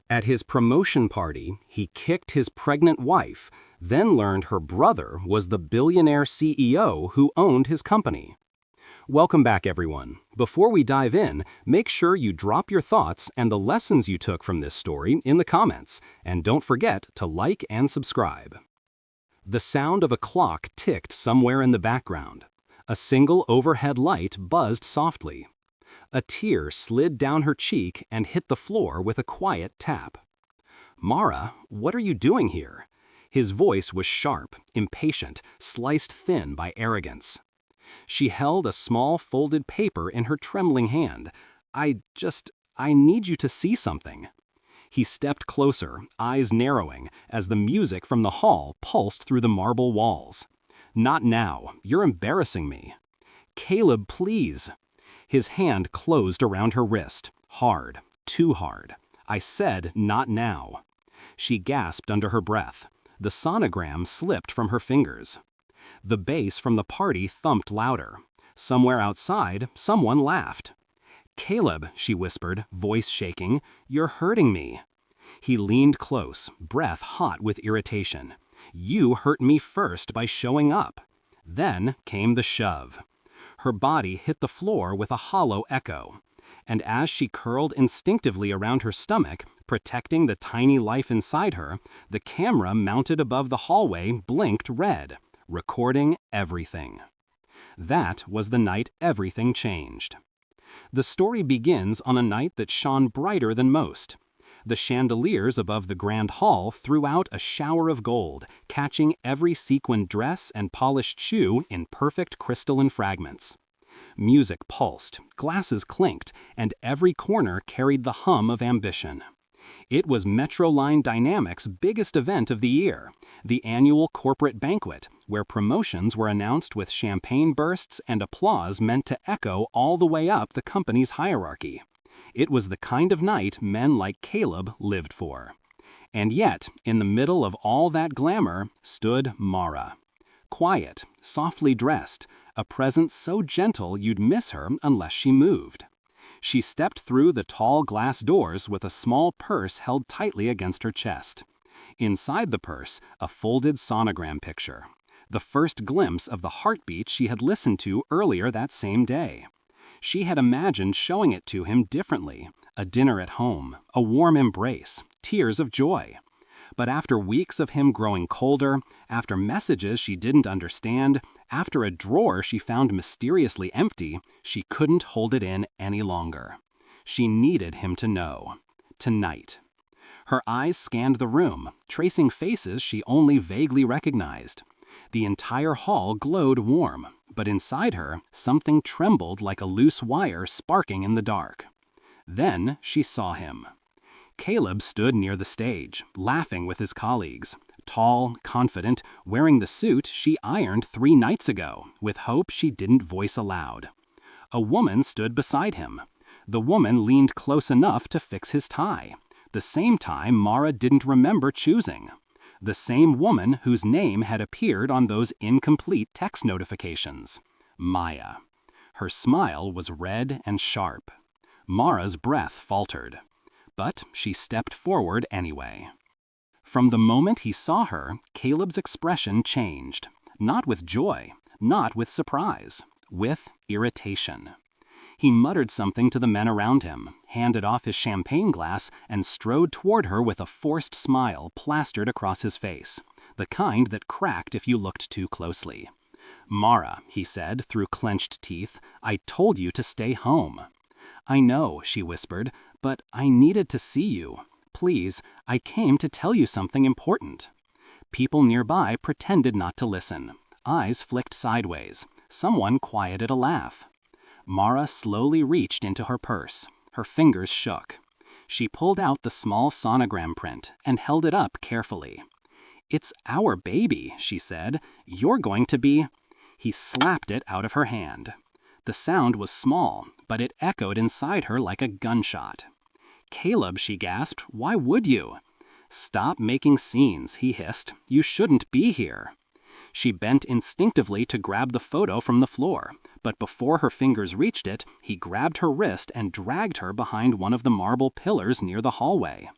At his promotion party, he kicked his pregnant wife, then learned her brother was the billionaire CEO who owned his company. Welcome back, everyone. Before we dive in, make sure you drop your thoughts and the lessons you took from this story in the comments, and don't forget to like and subscribe. The sound of a clock ticked somewhere in the background. A single overhead light buzzed softly. A tear slid down her cheek and hit the floor with a quiet tap. "Mara, what are you doing here?" His voice was sharp, impatient, sliced thin by arrogance. She held a small folded paper in her trembling hand. I need you to see something." He stepped closer, eyes narrowing, as the music from the hall pulsed through the marble walls. "Not now. You're embarrassing me." "Caleb, please." His hand closed around her wrist, hard, too hard. "I said not now." She gasped under her breath. The sonogram slipped from her fingers. The bass from the party thumped louder. Somewhere outside, someone laughed. "Caleb," she whispered, voice shaking, "you're hurting me." He leaned close, breath hot with irritation. "You hurt me first by showing up." Then came the shove. Her body hit the floor with a hollow echo. And as she curled instinctively around her stomach, protecting the tiny life inside her, the camera mounted above the hallway blinked red, recording everything. That was the night everything changed. The story begins on a night that shone brighter than most. The chandeliers above the grand hall threw out a shower of gold, catching every sequined dress and polished shoe in perfect crystalline fragments. Music pulsed, glasses clinked, and every corner carried the hum of ambition. It was Metroline Dynamics' biggest event of the year, the annual corporate banquet, where promotions were announced with champagne bursts and applause meant to echo all the way up the company's hierarchy. It was the kind of night men like Caleb lived for. And yet, in the middle of all that glamour, stood Mara. Quiet, softly dressed, a presence so gentle you'd miss her unless she moved. She stepped through the tall glass doors with a small purse held tightly against her chest. Inside the purse, a folded sonogram picture. The first glimpse of the heartbeat she had listened to earlier that same day. She had imagined showing it to him differently. A dinner at home, a warm embrace, tears of joy. But after weeks of him growing colder, after messages she didn't understand, after a drawer she found mysteriously empty, she couldn't hold it in any longer. She needed him to know. Tonight. Her eyes scanned the room, tracing faces she only vaguely recognized. The entire hall glowed warm, but inside her, something trembled like a loose wire sparking in the dark. Then she saw him. Caleb stood near the stage, laughing with his colleagues. Tall, confident, wearing the suit she ironed 3 nights ago, with hope she didn't voice aloud. A woman stood beside him. The woman leaned close enough to fix his tie. The same tie Mara didn't remember choosing. The same woman whose name had appeared on those incomplete text notifications. Maya. Her smile was red and sharp. Mara's breath faltered. But she stepped forward anyway. From the moment he saw her, Caleb's expression changed. Not with joy, not with surprise, with irritation. He muttered something to the men around him, handed off his champagne glass, and strode toward her with a forced smile plastered across his face, the kind that cracked if you looked too closely. "Mara," he said through clenched teeth, "I told you to stay home." "I know," she whispered, "but I needed to see you. Please, I came to tell you something important." People nearby pretended not to listen. Eyes flicked sideways. Someone quieted a laugh. Mara slowly reached into her purse. Her fingers shook. She pulled out the small sonogram print and held it up carefully. "It's our baby," she said. "You're going to be—" He slapped it out of her hand. The sound was small, but it echoed inside her like a gunshot. "Caleb," she gasped, "why would you?" "Stop making scenes," he hissed. "You shouldn't be here." She bent instinctively to grab the photo from the floor, but before her fingers reached it, he grabbed her wrist and dragged her behind one of the marble pillars near the hallway.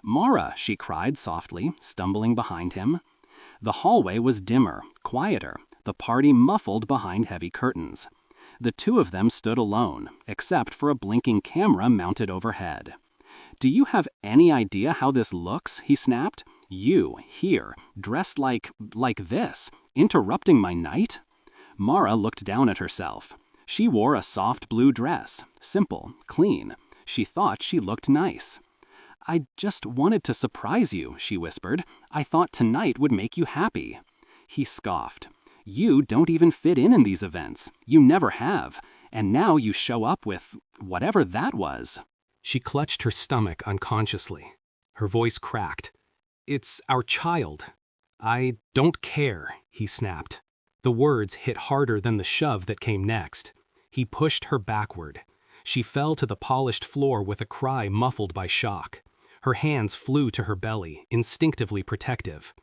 "Mara," she cried softly, stumbling behind him. The hallway was dimmer, quieter, the party muffled behind heavy curtains. The two of them stood alone, except for a blinking camera mounted overhead. "Do you have any idea how this looks?" he snapped. "You, here, dressed like this, interrupting my night?" Mara looked down at herself. She wore a soft blue dress, simple, clean. She thought she looked nice. "I just wanted to surprise you," she whispered. "I thought tonight would make you happy." He scoffed. "You don't even fit in these events. You never have. And now you show up with whatever that was." She clutched her stomach unconsciously. Her voice cracked. "It's our child." "I don't care," he snapped. The words hit harder than the shove that came next. He pushed her backward. She fell to the polished floor with a cry muffled by shock. Her hands flew to her belly, instinctively protective.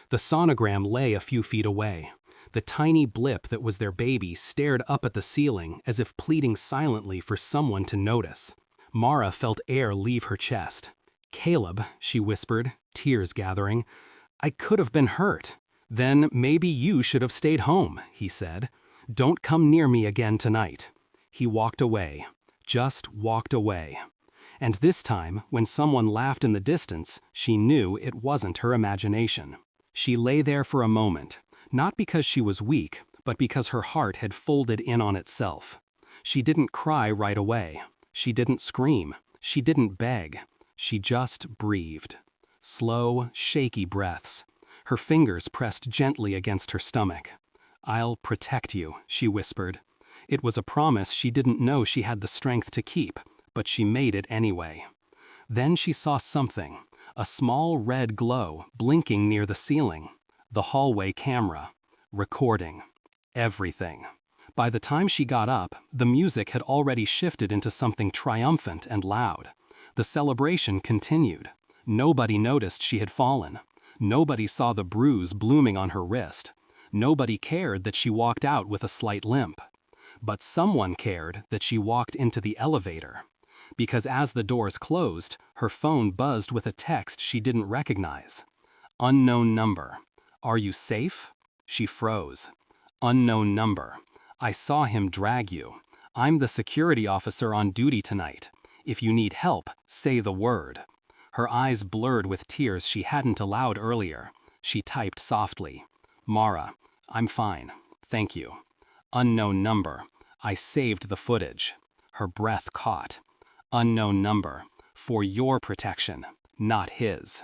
The sonogram lay a few feet away. The tiny blip that was their baby stared up at the ceiling as if pleading silently for someone to notice. Mara felt air leave her chest. "Caleb," she whispered, tears gathering, "I could have been hurt." "Then maybe you should have stayed home," he said. "Don't come near me again tonight." He walked away, just walked away. And this time, when someone laughed in the distance, she knew it wasn't her imagination. She lay there for a moment, not because she was weak, but because her heart had folded in on itself. She didn't cry right away. She didn't scream. She didn't beg. She just breathed. Slow, shaky breaths. Her fingers pressed gently against her stomach. "I'll protect you," she whispered. It was a promise she didn't know she had the strength to keep, but she made it anyway. Then she saw something, a small red glow blinking near the ceiling. The hallway camera. Recording. Everything. By the time she got up, the music had already shifted into something triumphant and loud. The celebration continued. Nobody noticed she had fallen. Nobody saw the bruise blooming on her wrist. Nobody cared that she walked out with a slight limp. But someone cared that she walked into the elevator. Because as the doors closed, her phone buzzed with a text she didn't recognize. "Unknown number. Are you safe?" She froze. "Unknown number. I saw him drag you. I'm the security officer on duty tonight. If you need help, say the word." Her eyes blurred with tears she hadn't allowed earlier. She typed softly. "Mara, I'm fine. Thank you. Unknown number. I saved the footage." Her breath caught. "Unknown number. For your protection, not his."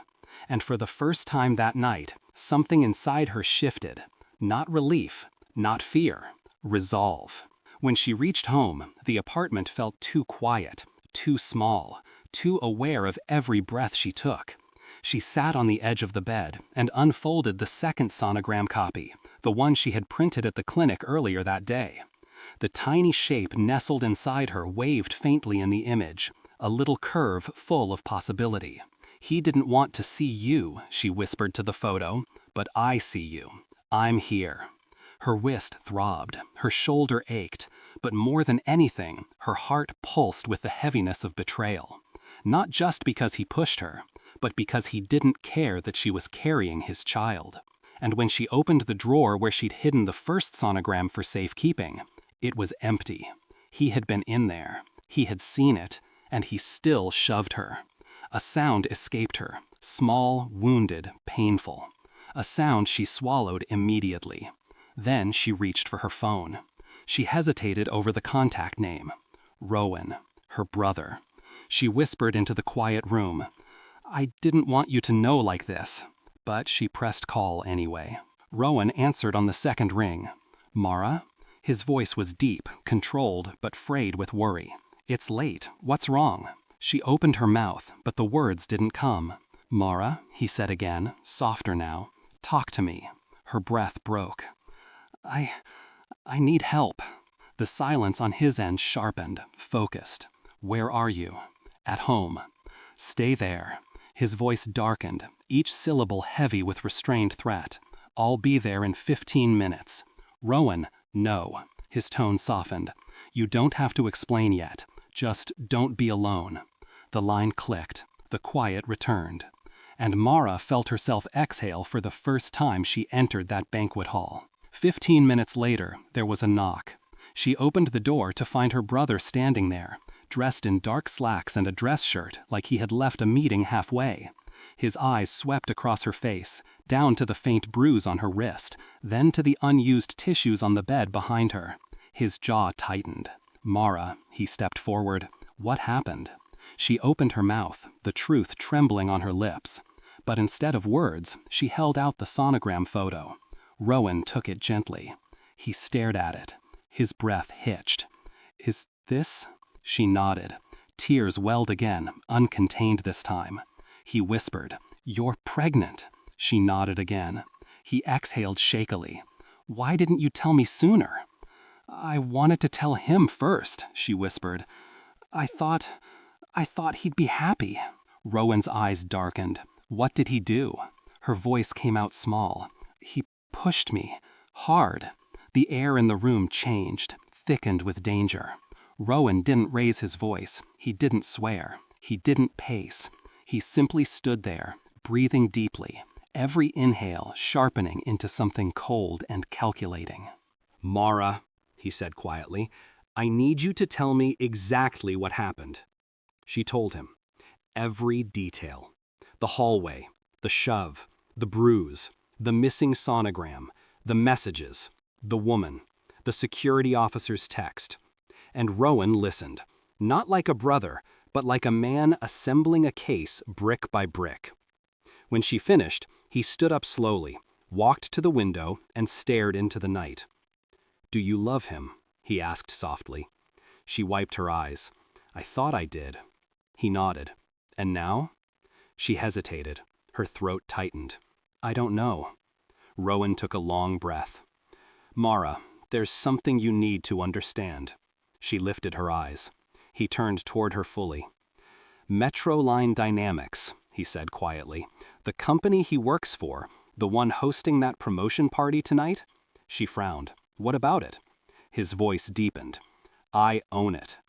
And for the first time that night, something inside her shifted. Not relief, not fear. Resolve. When she reached home, the apartment felt too quiet, too small, too aware of every breath she took. She sat on the edge of the bed and unfolded the second sonogram copy, the one she had printed at the clinic earlier that day. The tiny shape nestled inside her waved faintly in the image, a little curve full of possibility. "He didn't want to see you," she whispered to the photo, "but I see you. I'm here." Her wrist throbbed, her shoulder ached, but more than anything, her heart pulsed with the heaviness of betrayal. Not just because he pushed her, but because he didn't care that she was carrying his child. And when she opened the drawer where she'd hidden the first sonogram for safekeeping, it was empty. He had been in there. He had seen it, and he still shoved her. A sound escaped her, small, wounded, painful. A sound she swallowed immediately. Then she reached for her phone. She hesitated over the contact name. Rowan, her brother. She whispered into the quiet room. "I didn't want you to know like this." But she pressed call anyway. Rowan answered on the second ring. "Mara?" His voice was deep, controlled, but frayed with worry. "It's late. What's wrong?" She opened her mouth, but the words didn't come. "Mara," he said again, softer now. "Talk to me." Her breath broke. I need help." The silence on his end sharpened, focused. "Where are you?" "At home." "Stay there." His voice darkened, each syllable heavy with restrained threat. "I'll be there in 15 minutes." "Rowan, no." His tone softened. "You don't have to explain yet. Just don't be alone." The line clicked. The quiet returned. and Mara felt herself exhale for the first time she entered that banquet hall. 15 minutes later, there was a knock. She opened the door to find her brother standing there, dressed in dark slacks and a dress shirt like he had left a meeting halfway. His eyes swept across her face, down to the faint bruise on her wrist, then to the unused tissues on the bed behind her. His jaw tightened. "Mara," he stepped forward. "What happened?" She opened her mouth, the truth trembling on her lips. But instead of words, she held out the sonogram photo. Rowan took it gently. He stared at it. His breath hitched. "Is this?" She nodded. Tears welled again, uncontained this time. He whispered, "You're pregnant." She nodded again. He exhaled shakily. "Why didn't you tell me sooner?" "I wanted to tell him first," she whispered. I thought he'd be happy." Rowan's eyes darkened. "What did he do?" Her voice came out small. "He pushed me. Hard." The air in the room changed, thickened with danger. Rowan didn't raise his voice. He didn't swear. He didn't pace. He simply stood there, breathing deeply, every inhale sharpening into something cold and calculating. "Mara," he said quietly, "I need you to tell me exactly what happened." She told him. Every detail. The hallway, the shove, the bruise, the missing sonogram, the messages, the woman, the security officer's text. And Rowan listened, not like a brother, but like a man assembling a case brick by brick. When she finished, he stood up slowly, walked to the window, and stared into the night. "Do you love him?" he asked softly. She wiped her eyes. "I thought I did." He nodded. "And now?" She hesitated. Her throat tightened. "I don't know." Rowan took a long breath. "Mara, there's something you need to understand." She lifted her eyes. He turned toward her fully. "Metroline Dynamics," he said quietly. "The company he works for, the one hosting that promotion party tonight?" She frowned. "What about it?" His voice deepened. "I own it."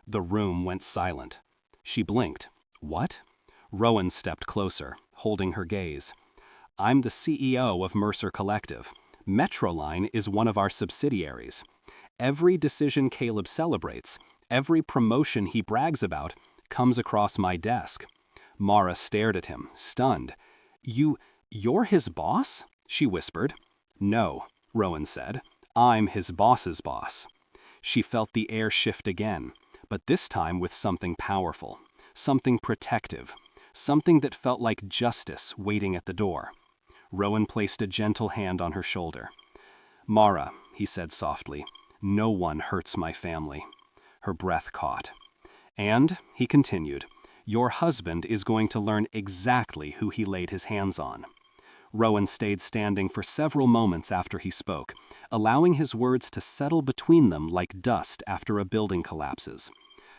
The room went silent. She blinked. "What?" Rowan stepped closer, holding her gaze. "I'm the CEO of Mercer Collective. Metroline is one of our subsidiaries. Every decision Caleb celebrates, every promotion he brags about, comes across my desk." Mara stared at him, stunned. You're his boss?" she whispered. "No," Rowan said. "I'm his boss's boss." She felt the air shift again, but this time with something powerful, something protective, something that felt like justice waiting at the door. Rowan placed a gentle hand on her shoulder. "Mara," he said softly, "no one hurts my family." Her breath caught. "And," he continued, "your husband is going to learn exactly who he laid his hands on." Rowan stayed standing for several moments after he spoke, allowing his words to settle between them like dust after a building collapses.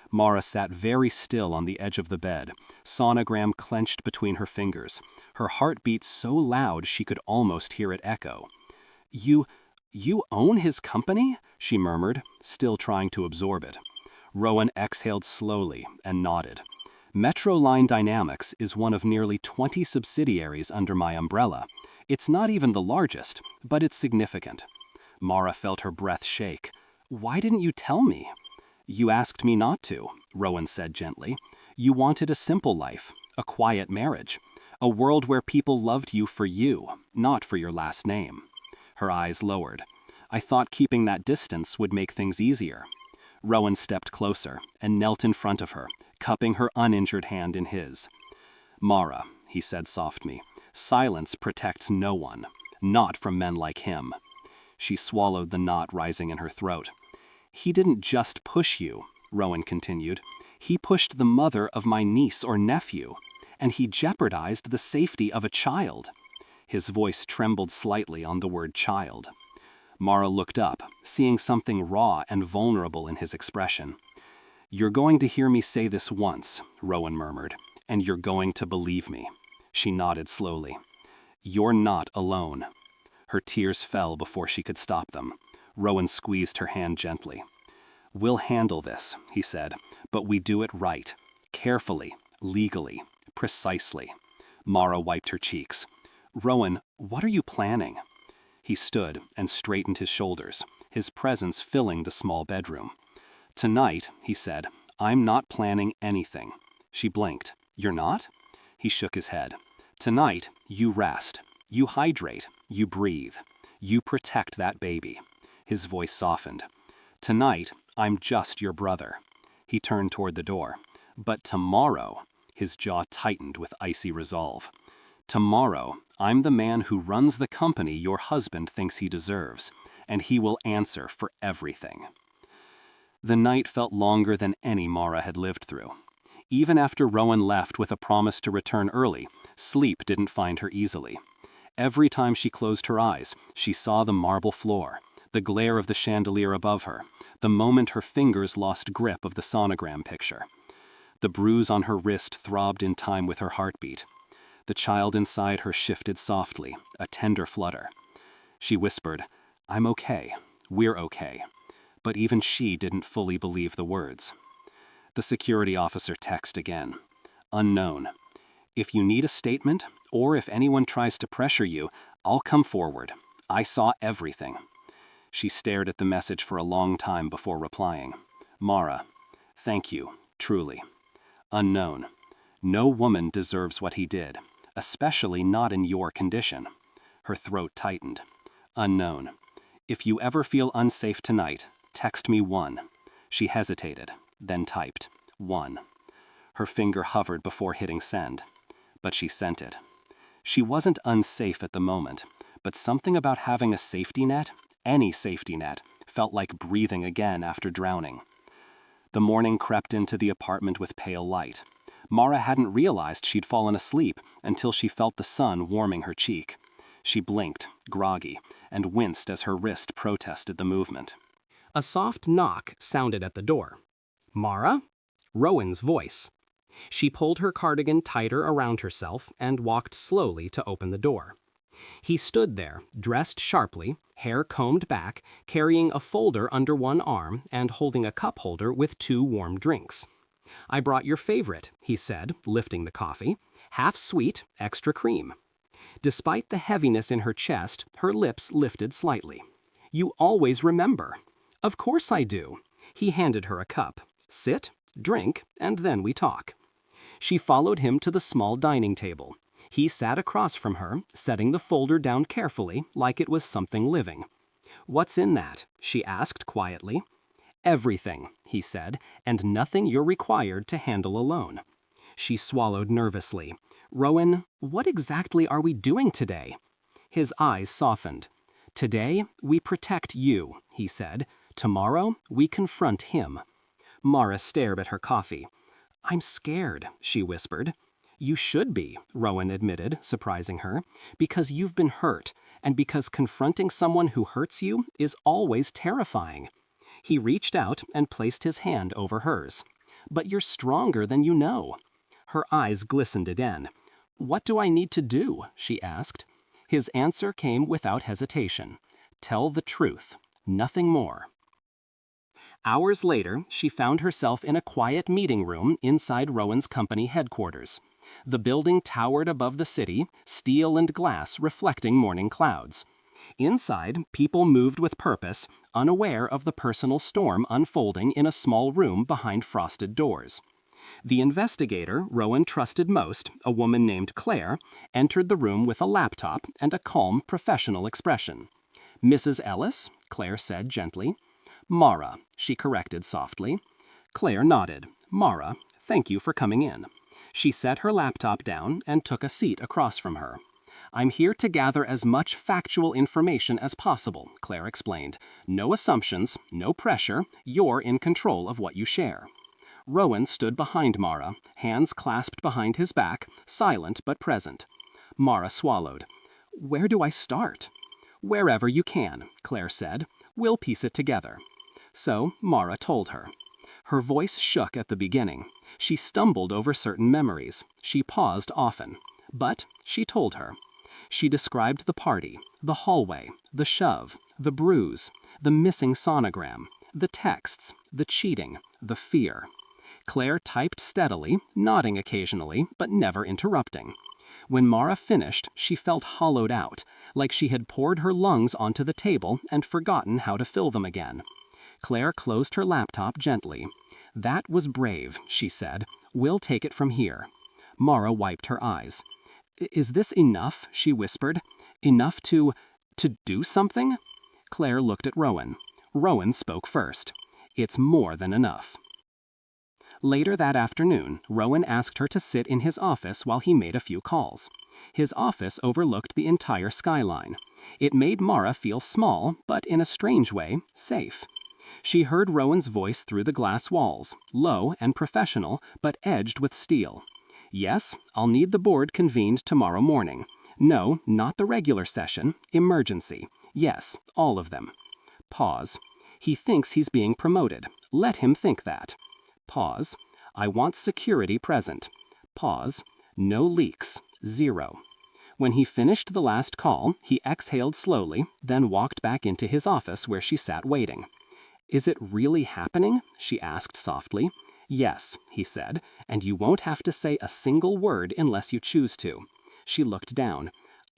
Mara sat very still on the edge of the bed, sonogram clenched between her fingers, her heartbeat so loud she could almost hear it echo. You own his company?" she murmured, still trying to absorb it. Rowan exhaled slowly and nodded. "Metroline Dynamics is one of nearly 20 subsidiaries under my umbrella. It's not even the largest, but it's significant." Mara felt her breath shake. "Why didn't you tell me?" "You asked me not to," Rowan said gently. "You wanted a simple life, a quiet marriage, a world where people loved you for you, not for your last name." Her eyes lowered. "I thought keeping that distance would make things easier." Rowan stepped closer and knelt in front of her, cupping her uninjured hand in his. "Mara," he said softly, "silence protects no one, not from men like him." She swallowed the knot rising in her throat. "He didn't just push you," Rowan continued. "He pushed the mother of my niece or nephew, and he jeopardized the safety of a child." His voice trembled slightly on the word child. Mara looked up, seeing something raw and vulnerable in his expression. "You're going to hear me say this once," Rowan murmured, "and you're going to believe me." She nodded slowly. "You're not alone." Her tears fell before she could stop them. Rowan squeezed her hand gently. "We'll handle this," he said, "but we do it right, carefully, legally, precisely." Mara wiped her cheeks. "Rowan, what are you planning?" He stood and straightened his shoulders, his presence filling the small bedroom. "Tonight," he said, "I'm not planning anything." She blinked. "You're not?" He shook his head. "Tonight, you rest. You hydrate. You breathe. You protect that baby." His voice softened. "Tonight, I'm just your brother." He turned toward the door. "But tomorrow," his jaw tightened with icy resolve, "tomorrow, I'm the man who runs the company your husband thinks he deserves, and he will answer for everything." The night felt longer than any Mara had lived through. Even after Rowan left with a promise to return early, sleep didn't find her easily. Every time she closed her eyes, she saw the marble floor, the glare of the chandelier above her, the moment her fingers lost grip of the sonogram picture. The bruise on her wrist throbbed in time with her heartbeat. The child inside her shifted softly, a tender flutter. She whispered, "I'm okay. We're okay." But even she didn't fully believe the words. The security officer texted again. "Unknown. If you need a statement, or if anyone tries to pressure you, I'll come forward. I saw everything." She stared at the message for a long time before replying. "Mara, thank you, truly. Unknown. No woman deserves what he did, especially not in your condition." Her throat tightened. "Unknown. If you ever feel unsafe tonight, text me 1. She hesitated, then typed 1. Her finger hovered before hitting send. But she sent it. She wasn't unsafe at the moment, but something about having a safety net, any safety net, felt like breathing again after drowning. The morning crept into the apartment with pale light. Mara hadn't realized she'd fallen asleep until she felt the sun warming her cheek. She blinked, groggy, and winced as her wrist protested the movement. A soft knock sounded at the door. "Mara?" Rowan's voice. She pulled her cardigan tighter around herself and walked slowly to open the door. He stood there, dressed sharply, hair combed back, carrying a folder under one arm and holding a cup holder with 2 warm drinks. "I brought your favorite," he said, lifting the coffee. "Half sweet, extra cream." Despite the heaviness in her chest, her lips lifted slightly. "You always remember." "Of course I do." He handed her a cup. "Sit, drink, and then we talk." She followed him to the small dining table. He sat across from her, setting the folder down carefully, like it was something living. "What's in that?" she asked quietly. "Everything," he said, "and nothing you're required to handle alone." She swallowed nervously. "Rowan, what exactly are we doing today?" His eyes softened. "Today, we protect you," he said. "Tomorrow, we confront him." Mara stared at her coffee. "I'm scared," she whispered. "You should be," Rowan admitted, surprising her, "because you've been hurt, and because confronting someone who hurts you is always terrifying." He reached out and placed his hand over hers. "But you're stronger than you know." Her eyes glistened again. "What do I need to do?" she asked. His answer came without hesitation. "Tell the truth, nothing more." Hours later, she found herself in a quiet meeting room inside Rowan's company headquarters. The building towered above the city, steel and glass reflecting morning clouds. Inside, people moved with purpose, unaware of the personal storm unfolding in a small room behind frosted doors. The investigator Rowan trusted most, a woman named Claire, entered the room with a laptop and a calm, professional expression. "Mrs. Ellis?" Claire said gently. "Mara," she corrected softly. Claire nodded. "Mara, thank you for coming in." She set her laptop down and took a seat across from her. "I'm here to gather as much factual information as possible," Claire explained. "No assumptions, no pressure. You're in control of what you share." Rowan stood behind Mara, hands clasped behind his back, silent but present. Mara swallowed. "Where do I start?" "Wherever you can," Claire said. "We'll piece it together." So Mara told her. Her voice shook at the beginning. She stumbled over certain memories. She paused often. But she told her. She described the party, the hallway, the shove, the bruise, the missing sonogram, the texts, the cheating, the fear. Claire typed steadily, nodding occasionally, but never interrupting. When Mara finished, she felt hollowed out, like she had poured her lungs onto the table and forgotten how to fill them again. Claire closed her laptop gently. "That was brave," she said. "We'll take it from here." Mara wiped her eyes. "Is this enough?" she whispered. "Enough to do something?" Claire looked at Rowan. Rowan spoke first. "It's more than enough." Later that afternoon, Rowan asked her to sit in his office while he made a few calls. His office overlooked the entire skyline. It made Mara feel small, but in a strange way, safe. She heard Rowan's voice through the glass walls, low and professional, but edged with steel. "Yes, I'll need the board convened tomorrow morning. No, not the regular session. Emergency. Yes, all of them." Pause. "He thinks he's being promoted. Let him think that." Pause. "I want security present." Pause. "No leaks. 0. When he finished the last call, he exhaled slowly, then walked back into his office where she sat waiting. "Is it really happening?" she asked softly. "Yes," he said, "and you won't have to say a single word unless you choose to." She looked down.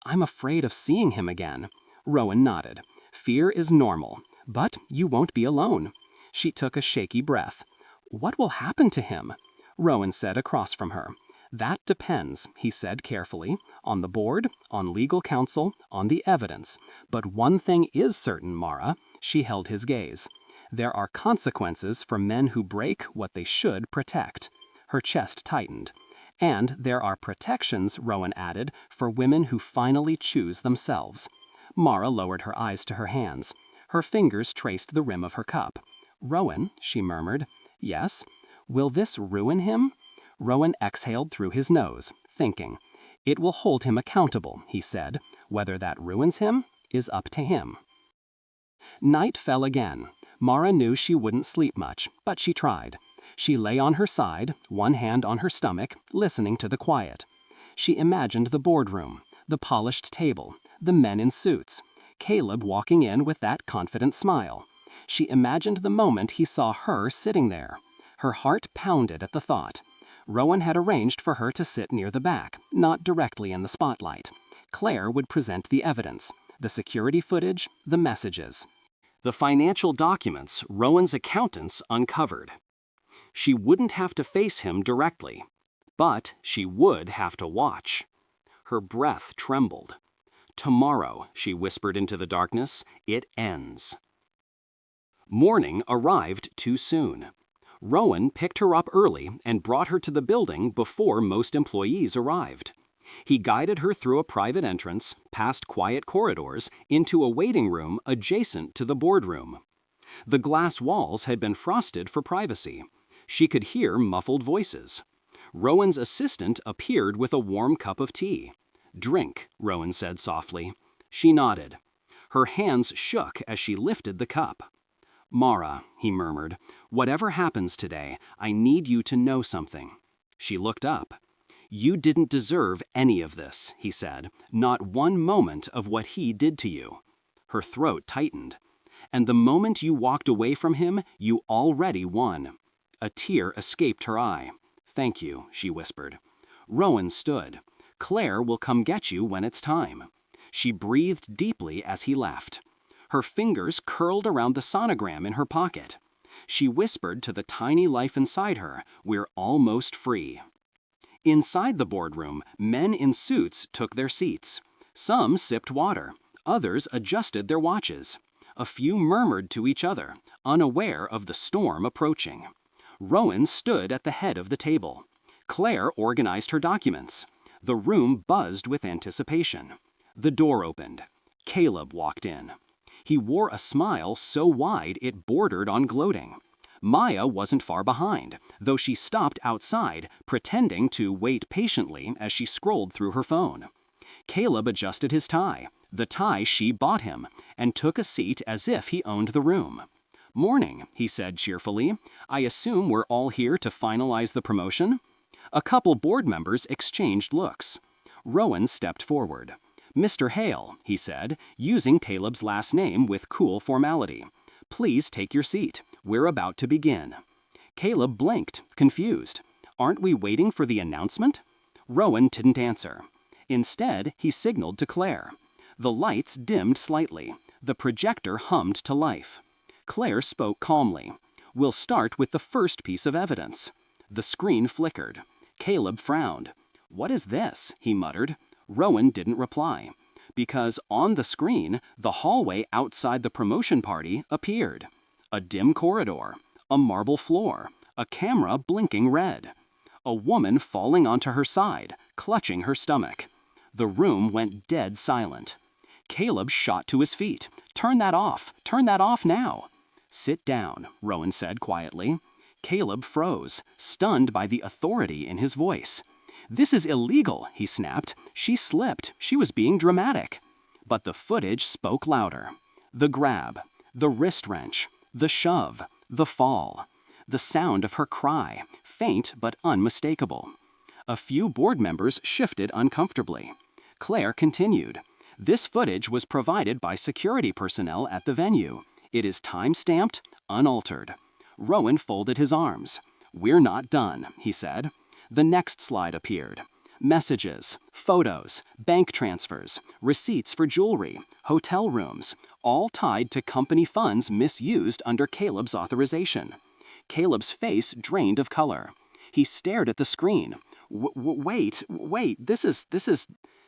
"I'm afraid of seeing him again." Rowan nodded. "Fear is normal, but you won't be alone." She took a shaky breath. "What will happen to him?" Rowan said across from her. "That depends," he said carefully, "on the board, on legal counsel, on the evidence. But one thing is certain, Mara." She held his gaze. "There are consequences for men who break what they should protect." Her chest tightened. "And there are protections," Rowan added, "for women who finally choose themselves." Mara lowered her eyes to her hands. Her fingers traced the rim of her cup. "Rowan," she murmured. "Yes? Will this ruin him?" Rowan exhaled through his nose, thinking. "It will hold him accountable," he said. "Whether that ruins him is up to him." Night fell again. Mara knew she wouldn't sleep much, but she tried. She lay on her side, one hand on her stomach, listening to the quiet. She imagined the boardroom, the polished table, the men in suits, Caleb walking in with that confident smile. She imagined the moment he saw her sitting there. Her heart pounded at the thought. Rowan had arranged for her to sit near the back, not directly in the spotlight. Claire would present the evidence, the security footage, the messages. The financial documents Rowan's accountants uncovered. She wouldn't have to face him directly, but she would have to watch. Her breath trembled. "Tomorrow," she whispered into the darkness, "it ends." Morning arrived too soon. Rowan picked her up early and brought her to the building before most employees arrived. He guided her through a private entrance, past quiet corridors, into a waiting room adjacent to the boardroom. The glass walls had been frosted for privacy. She could hear muffled voices. Rowan's assistant appeared with a warm cup of tea. "Drink," Rowan said softly. She nodded. Her hands shook as she lifted the cup. "Mara," he murmured, "whatever happens today, I need you to know something." She looked up. "You didn't deserve any of this," he said, "not one moment of what he did to you." Her throat tightened. "And the moment you walked away from him, you already won." A tear escaped her eye. "Thank you," she whispered. Rowan stood. "Claire will come get you when it's time." She breathed deeply as he left. Her fingers curled around the sonogram in her pocket. She whispered to the tiny life inside her, "We're almost free." Inside the boardroom, men in suits took their seats. Some sipped water. Others adjusted their watches. A few murmured to each other, unaware of the storm approaching. Rowan stood at the head of the table. Claire organized her documents. The room buzzed with anticipation. The door opened. Caleb walked in. He wore a smile so wide it bordered on gloating. Maya wasn't far behind, though she stopped outside, pretending to wait patiently as she scrolled through her phone. Caleb adjusted his tie, the tie she bought him, and took a seat as if he owned the room. "Morning," he said cheerfully. "I assume we're all here to finalize the promotion?" A couple board members exchanged looks. Rowan stepped forward. "Mr. Hale," he said, using Caleb's last name with cool formality. "Please take your seat. We're about to begin." Caleb blinked, confused. "Aren't we waiting for the announcement?" Rowan didn't answer. Instead, he signaled to Claire. The lights dimmed slightly. The projector hummed to life. Claire spoke calmly. "We'll start with the first piece of evidence." The screen flickered. Caleb frowned. "What is this?" he muttered. Rowan didn't reply. Because on the screen, the hallway outside the promotion party appeared. A dim corridor, a marble floor, a camera blinking red. A woman falling onto her side, clutching her stomach. The room went dead silent. Caleb shot to his feet. "Turn that off! Turn that off now!" "Sit down," Rowan said quietly. Caleb froze, stunned by the authority in his voice. "This is illegal," he snapped. "She slipped. She was being dramatic." But the footage spoke louder. The grab, the wrist wrench, the shove, the fall. The sound of her cry, faint but unmistakable. A few board members shifted uncomfortably. Claire continued. "This footage was provided by security personnel at the venue. It is time-stamped, unaltered." Rowan folded his arms. "We're not done," he said. The next slide appeared. Messages, photos, bank transfers, receipts for jewelry, hotel rooms, all tied to company funds misused under Caleb's authorization. Caleb's face drained of color. He stared at the screen. Wait, this is...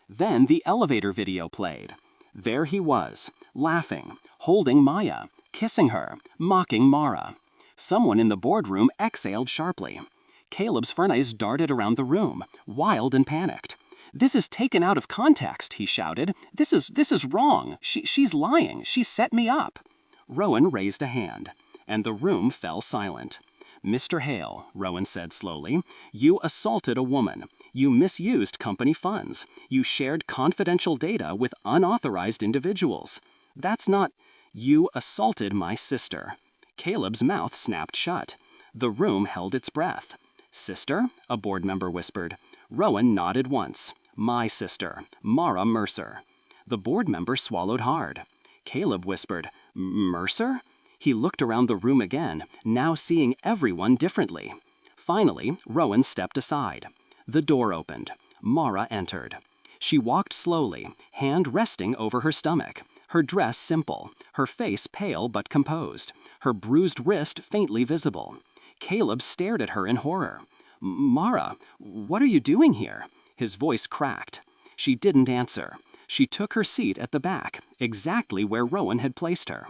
Then the elevator video played. There he was, laughing, holding Maya, kissing her, mocking Mara. Someone in the boardroom exhaled sharply. Caleb's furnace darted around the room, wild and panicked. "This is taken out of context," he shouted. This is wrong. She's lying. She set me up." Rowan raised a hand, and the room fell silent. "Mr. Hale," Rowan said slowly, "you assaulted a woman. You misused company funds. You shared confidential data with unauthorized individuals. That's not... You assaulted my sister." Caleb's mouth snapped shut. The room held its breath. "Sister?" a board member whispered. Rowan nodded once. "My sister, Mara Mercer." The board member swallowed hard. Caleb whispered, "Mercer?" He looked around the room again, now seeing everyone differently. Finally, Rowan stepped aside. The door opened. Mara entered. She walked slowly, hand resting over her stomach, her dress simple, her face pale but composed, her bruised wrist faintly visible. Caleb stared at her in horror. "Mara, what are you doing here?" His voice cracked. She didn't answer. She took her seat at the back, exactly where Rowan had placed her.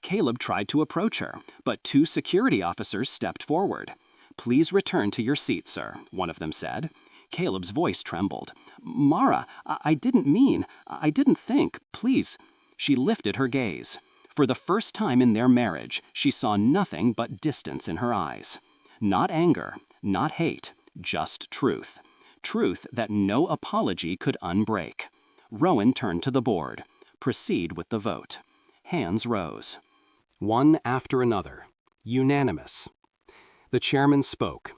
Caleb tried to approach her, but two security officers stepped forward. "Please return to your seat, sir," one of them said. Caleb's voice trembled. "Mara, I didn't mean, I didn't think, please." She lifted her gaze. For the first time in their marriage, she saw nothing but distance in her eyes. Not anger, not hate, just truth. Truth that no apology could unbreak. Rowan turned to the board. "Proceed with the vote." Hands rose. One after another. Unanimous. The chairman spoke.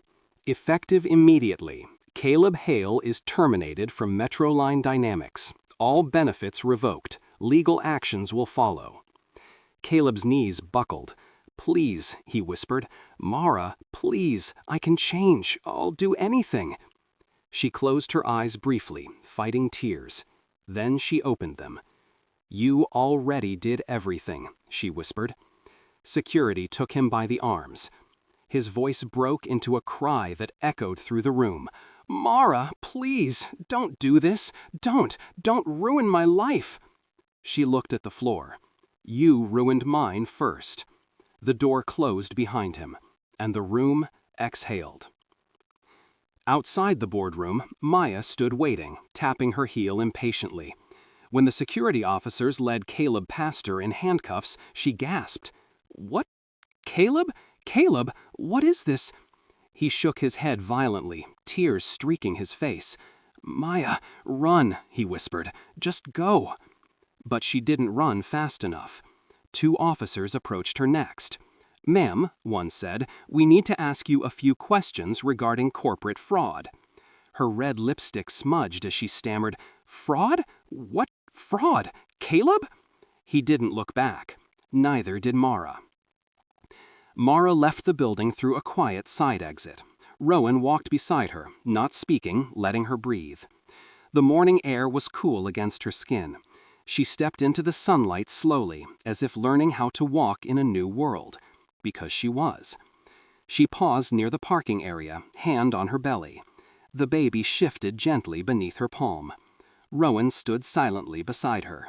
"Effective immediately, Caleb Hale is terminated from Metroline Dynamics. All benefits revoked. Legal actions will follow." Caleb's knees buckled. "Please," he whispered. "Mara, please, I can change. I'll do anything." She closed her eyes briefly, fighting tears. Then she opened them. "You already did everything," she whispered. Security took him by the arms. His voice broke into a cry that echoed through the room. "Mara, please, don't do this. Don't ruin my life." She looked at the floor. "You ruined mine first." The door closed behind him, and the room exhaled. Outside the boardroom, Maya stood waiting, tapping her heel impatiently. When the security officers led Caleb past her in handcuffs, she gasped. "What? Caleb? Caleb, what is this?" He shook his head violently, tears streaking his face. "Maya, run," he whispered. "Just go." But she didn't run fast enough. Two officers approached her next. "Ma'am," one said, "we need to ask you a few questions regarding corporate fraud." Her red lipstick smudged as she stammered, "Fraud? What fraud? Caleb?" He didn't look back. Neither did Mara. Mara left the building through a quiet side exit. Rowan walked beside her, not speaking, letting her breathe. The morning air was cool against her skin. She stepped into the sunlight slowly, as if learning how to walk in a new world, because she was. She paused near the parking area, hand on her belly. The baby shifted gently beneath her palm. Rowan stood silently beside her.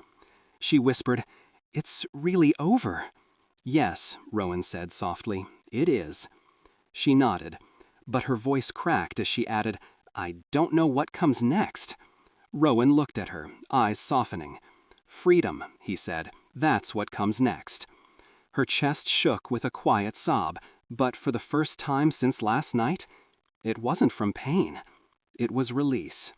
She whispered, "It's really over." "Yes," Rowan said softly, "it is." She nodded, but her voice cracked as she added, "I don't know what comes next." Rowan looked at her, eyes softening. "Freedom," he said, "that's what comes next." Her chest shook with a quiet sob, but for the first time since last night, it wasn't from pain. It was release.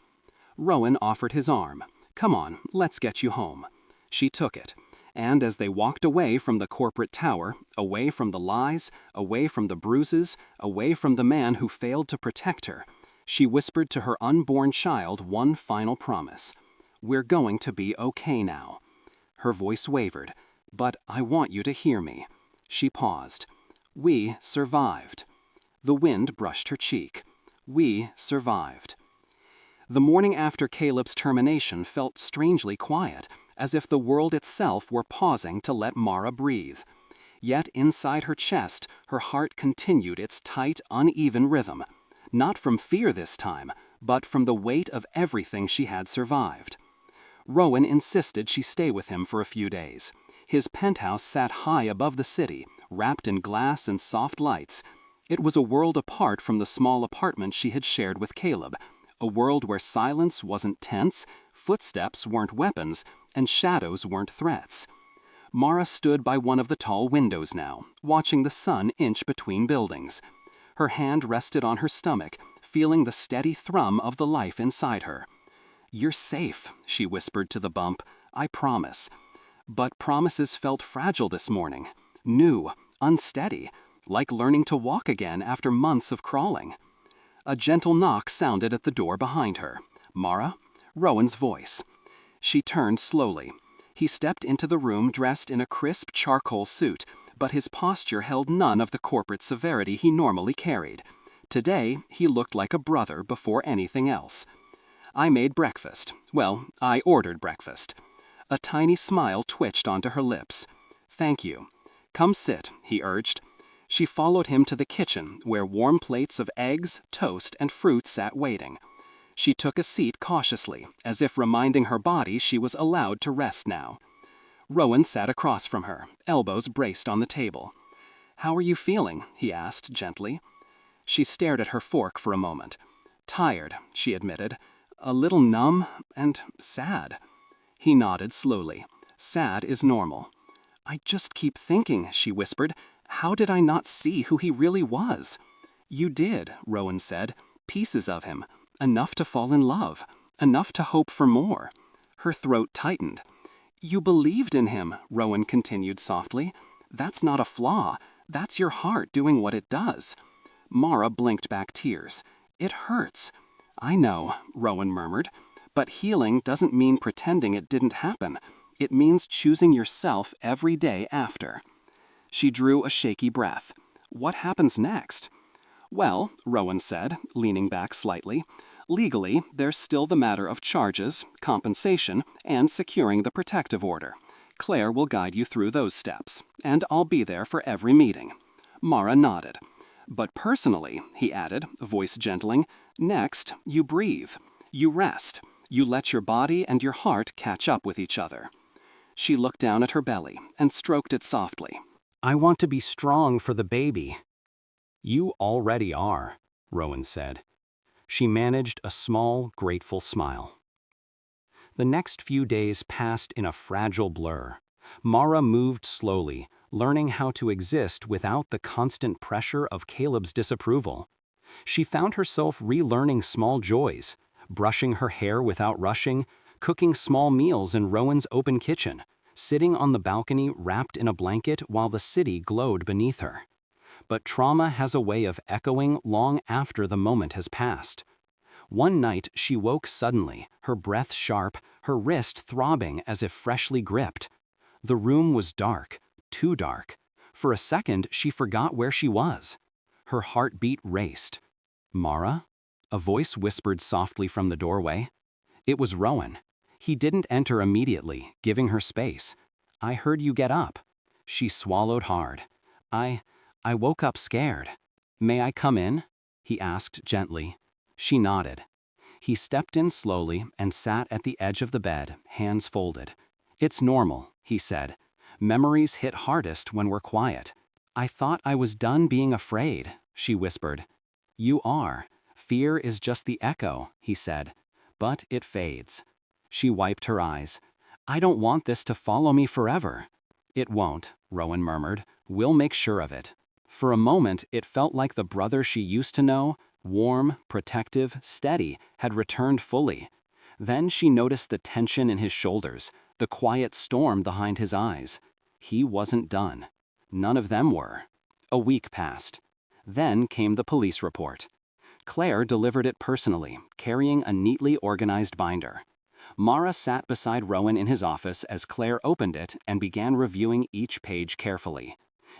Rowan offered his arm. "Come on, let's get you home." She took it, and as they walked away from the corporate tower, away from the lies, away from the bruises, away from the man who failed to protect her, she whispered to her unborn child one final promise. "We're going to be okay now." Her voice wavered. "But I want you to hear me." She paused. "We survived." The wind brushed her cheek. "We survived." The morning after Caleb's termination felt strangely quiet, as if the world itself were pausing to let Mara breathe. Yet inside her chest, her heart continued its tight, uneven rhythm. Not from fear this time, but from the weight of everything she had survived. Rowan insisted she stay with him for a few days. His penthouse sat high above the city, wrapped in glass and soft lights. It was a world apart from the small apartment she had shared with Caleb, a world where silence wasn't tense, footsteps weren't weapons, and shadows weren't threats. Mara stood by one of the tall windows now, watching the sun inch between buildings. Her hand rested on her stomach, feeling the steady thrum of the life inside her. "You're safe," she whispered to the bump. "I promise." But promises felt fragile this morning, new, unsteady, like learning to walk again after months of crawling. A gentle knock sounded at the door behind her. "Mara?" Rowan's voice. She turned slowly. He stepped into the room dressed in a crisp charcoal suit, but his posture held none of the corporate severity he normally carried. Today, he looked like a brother before anything else. "I made breakfast. Well, I ordered breakfast." A tiny smile twitched onto her lips. "Thank you." "Come sit," he urged. She followed him to the kitchen, where warm plates of eggs, toast, and fruit sat waiting. She took a seat cautiously, as if reminding her body she was allowed to rest now. Rowan sat across from her, elbows braced on the table. "How are you feeling?" he asked gently. She stared at her fork for a moment. "Tired," she admitted. "A little numb and sad." He nodded slowly. "Sad is normal." "I just keep thinking," she whispered, "how did I not see who he really was?" "You did," Rowan said. "Pieces of him. Enough to fall in love. Enough to hope for more." Her throat tightened. "You believed in him," Rowan continued softly. "That's not a flaw. That's your heart doing what it does." Mara blinked back tears. "It hurts." "I know," Rowan murmured. "But healing doesn't mean pretending it didn't happen. It means choosing yourself every day after." She drew a shaky breath. "What happens next?" "Well," Rowan said, leaning back slightly, "legally, there's still the matter of charges, compensation, and securing the protective order. Claire will guide you through those steps, and I'll be there for every meeting." Mara nodded. "But personally," he added, voice gentling, "next, you breathe. You rest. You let your body and your heart catch up with each other." She looked down at her belly and stroked it softly. "I want to be strong for the baby." "You already are," Rowan said. She managed a small, grateful smile. The next few days passed in a fragile blur. Mara moved slowly, learning how to exist without the constant pressure of Caleb's disapproval. She found herself relearning small joys, brushing her hair without rushing, cooking small meals in Rowan's open kitchen, sitting on the balcony wrapped in a blanket while the city glowed beneath her. But trauma has a way of echoing long after the moment has passed. One night she woke suddenly, her breath sharp, her wrist throbbing as if freshly gripped. The room was dark, too dark. For a second she forgot where she was. Her heartbeat raced. "Mara?" A voice whispered softly from the doorway. It was Rowan. He didn't enter immediately, giving her space. "I heard you get up." She swallowed hard. I woke up scared." "May I come in?" he asked gently. She nodded. He stepped in slowly and sat at the edge of the bed, hands folded. "It's normal," he said. "Memories hit hardest when we're quiet." "I thought I was done being afraid," she whispered. "You are. Fear is just the echo," he said. "But it fades." She wiped her eyes. "I don't want this to follow me forever." "It won't," Rowan murmured. "We'll make sure of it." For a moment, it felt like the brother she used to know, warm, protective, steady, had returned fully. Then she noticed the tension in his shoulders, the quiet storm behind his eyes. He wasn't done. None of them were. A week passed. Then came the police report. Claire delivered it personally, carrying a neatly organized binder. Mara sat beside Rowan in his office as Claire opened it and began reviewing each page carefully.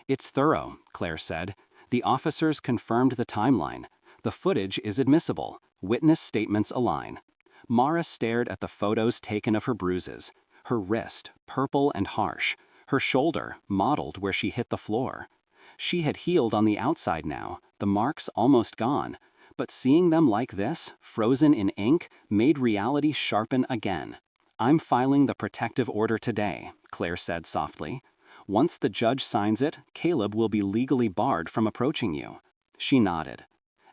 "It's thorough," Claire said. "The officers confirmed the timeline. The footage is admissible. Witness statements align." Mara stared at the photos taken of her bruises. Her wrist, purple and harsh. Her shoulder, mottled where she hit the floor. She had healed on the outside now, the marks almost gone. But seeing them like this, frozen in ink, made reality sharpen again. "I'm filing the protective order today," Claire said softly. "Once the judge signs it, Caleb will be legally barred from approaching you." She nodded.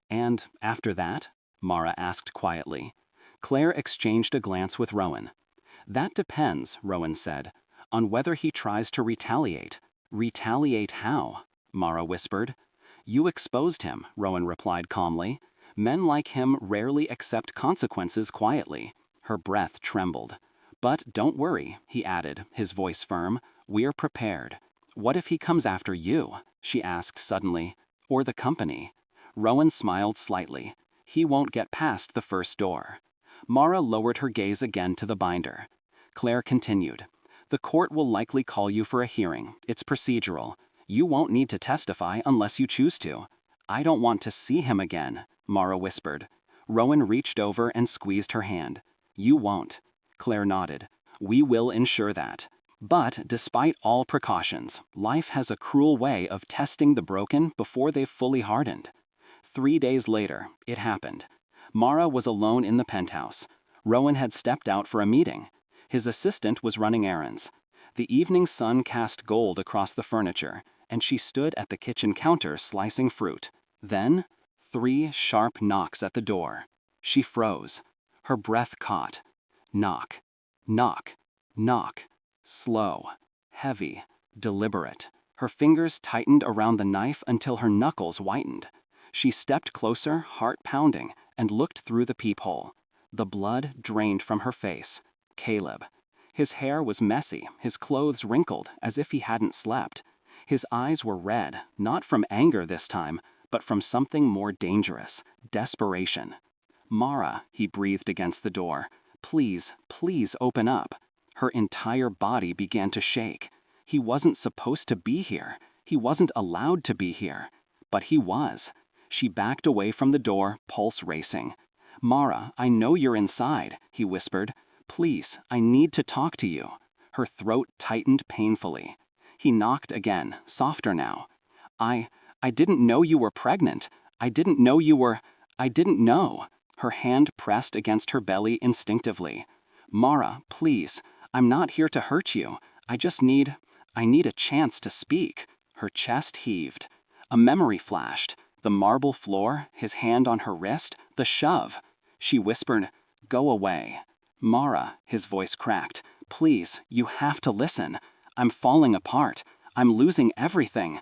"And after that?" Mara asked quietly. Claire exchanged a glance with Rowan. "That depends," Rowan said, "on whether he tries to retaliate." "Retaliate how?" Mara whispered. "You exposed him," Rowan replied calmly. "Men like him rarely accept consequences quietly." Her breath trembled. "But don't worry," he added, his voice firm. "We're prepared." "What if he comes after you?" she asked suddenly. "Or the company?" Rowan smiled slightly. "He won't get past the first door." Mara lowered her gaze again to the binder. Claire continued. "The court will likely call you for a hearing. It's procedural. You won't need to testify unless you choose to." "I don't want to see him again," Mara whispered. Rowan reached over and squeezed her hand. "You won't." Claire nodded. "We will ensure that." But despite all precautions, life has a cruel way of testing the broken before they've fully hardened. 3 days later, it happened. Mara was alone in the penthouse. Rowan had stepped out for a meeting. His assistant was running errands. The evening sun cast gold across the furniture, and she stood at the kitchen counter slicing fruit. Then, 3 sharp knocks at the door. She froze. Her breath caught. Knock. Knock. Knock. Slow. Heavy. Deliberate. Her fingers tightened around the knife until her knuckles whitened. She stepped closer, heart pounding, and looked through the peephole. The blood drained from her face. Caleb. His hair was messy, his clothes wrinkled, as if he hadn't slept. His eyes were red, not from anger this time, but from something more dangerous, desperation. "Mara," he breathed against the door. "Please, please open up." Her entire body began to shake. He wasn't supposed to be here. He wasn't allowed to be here. But he was. She backed away from the door, pulse racing. "Mara, I know you're inside," he whispered. "Please, I need to talk to you." Her throat tightened painfully. He knocked again, softer now. I didn't know you were pregnant. I didn't know you were... I didn't know." Her hand pressed against her belly instinctively. "Mara, please, I'm not here to hurt you. I need a chance to speak." Her chest heaved. A memory flashed. The marble floor, his hand on her wrist, the shove. She whispered, "Go away." "Mara," his voice cracked. "Please, you have to listen. I'm falling apart. I'm losing everything.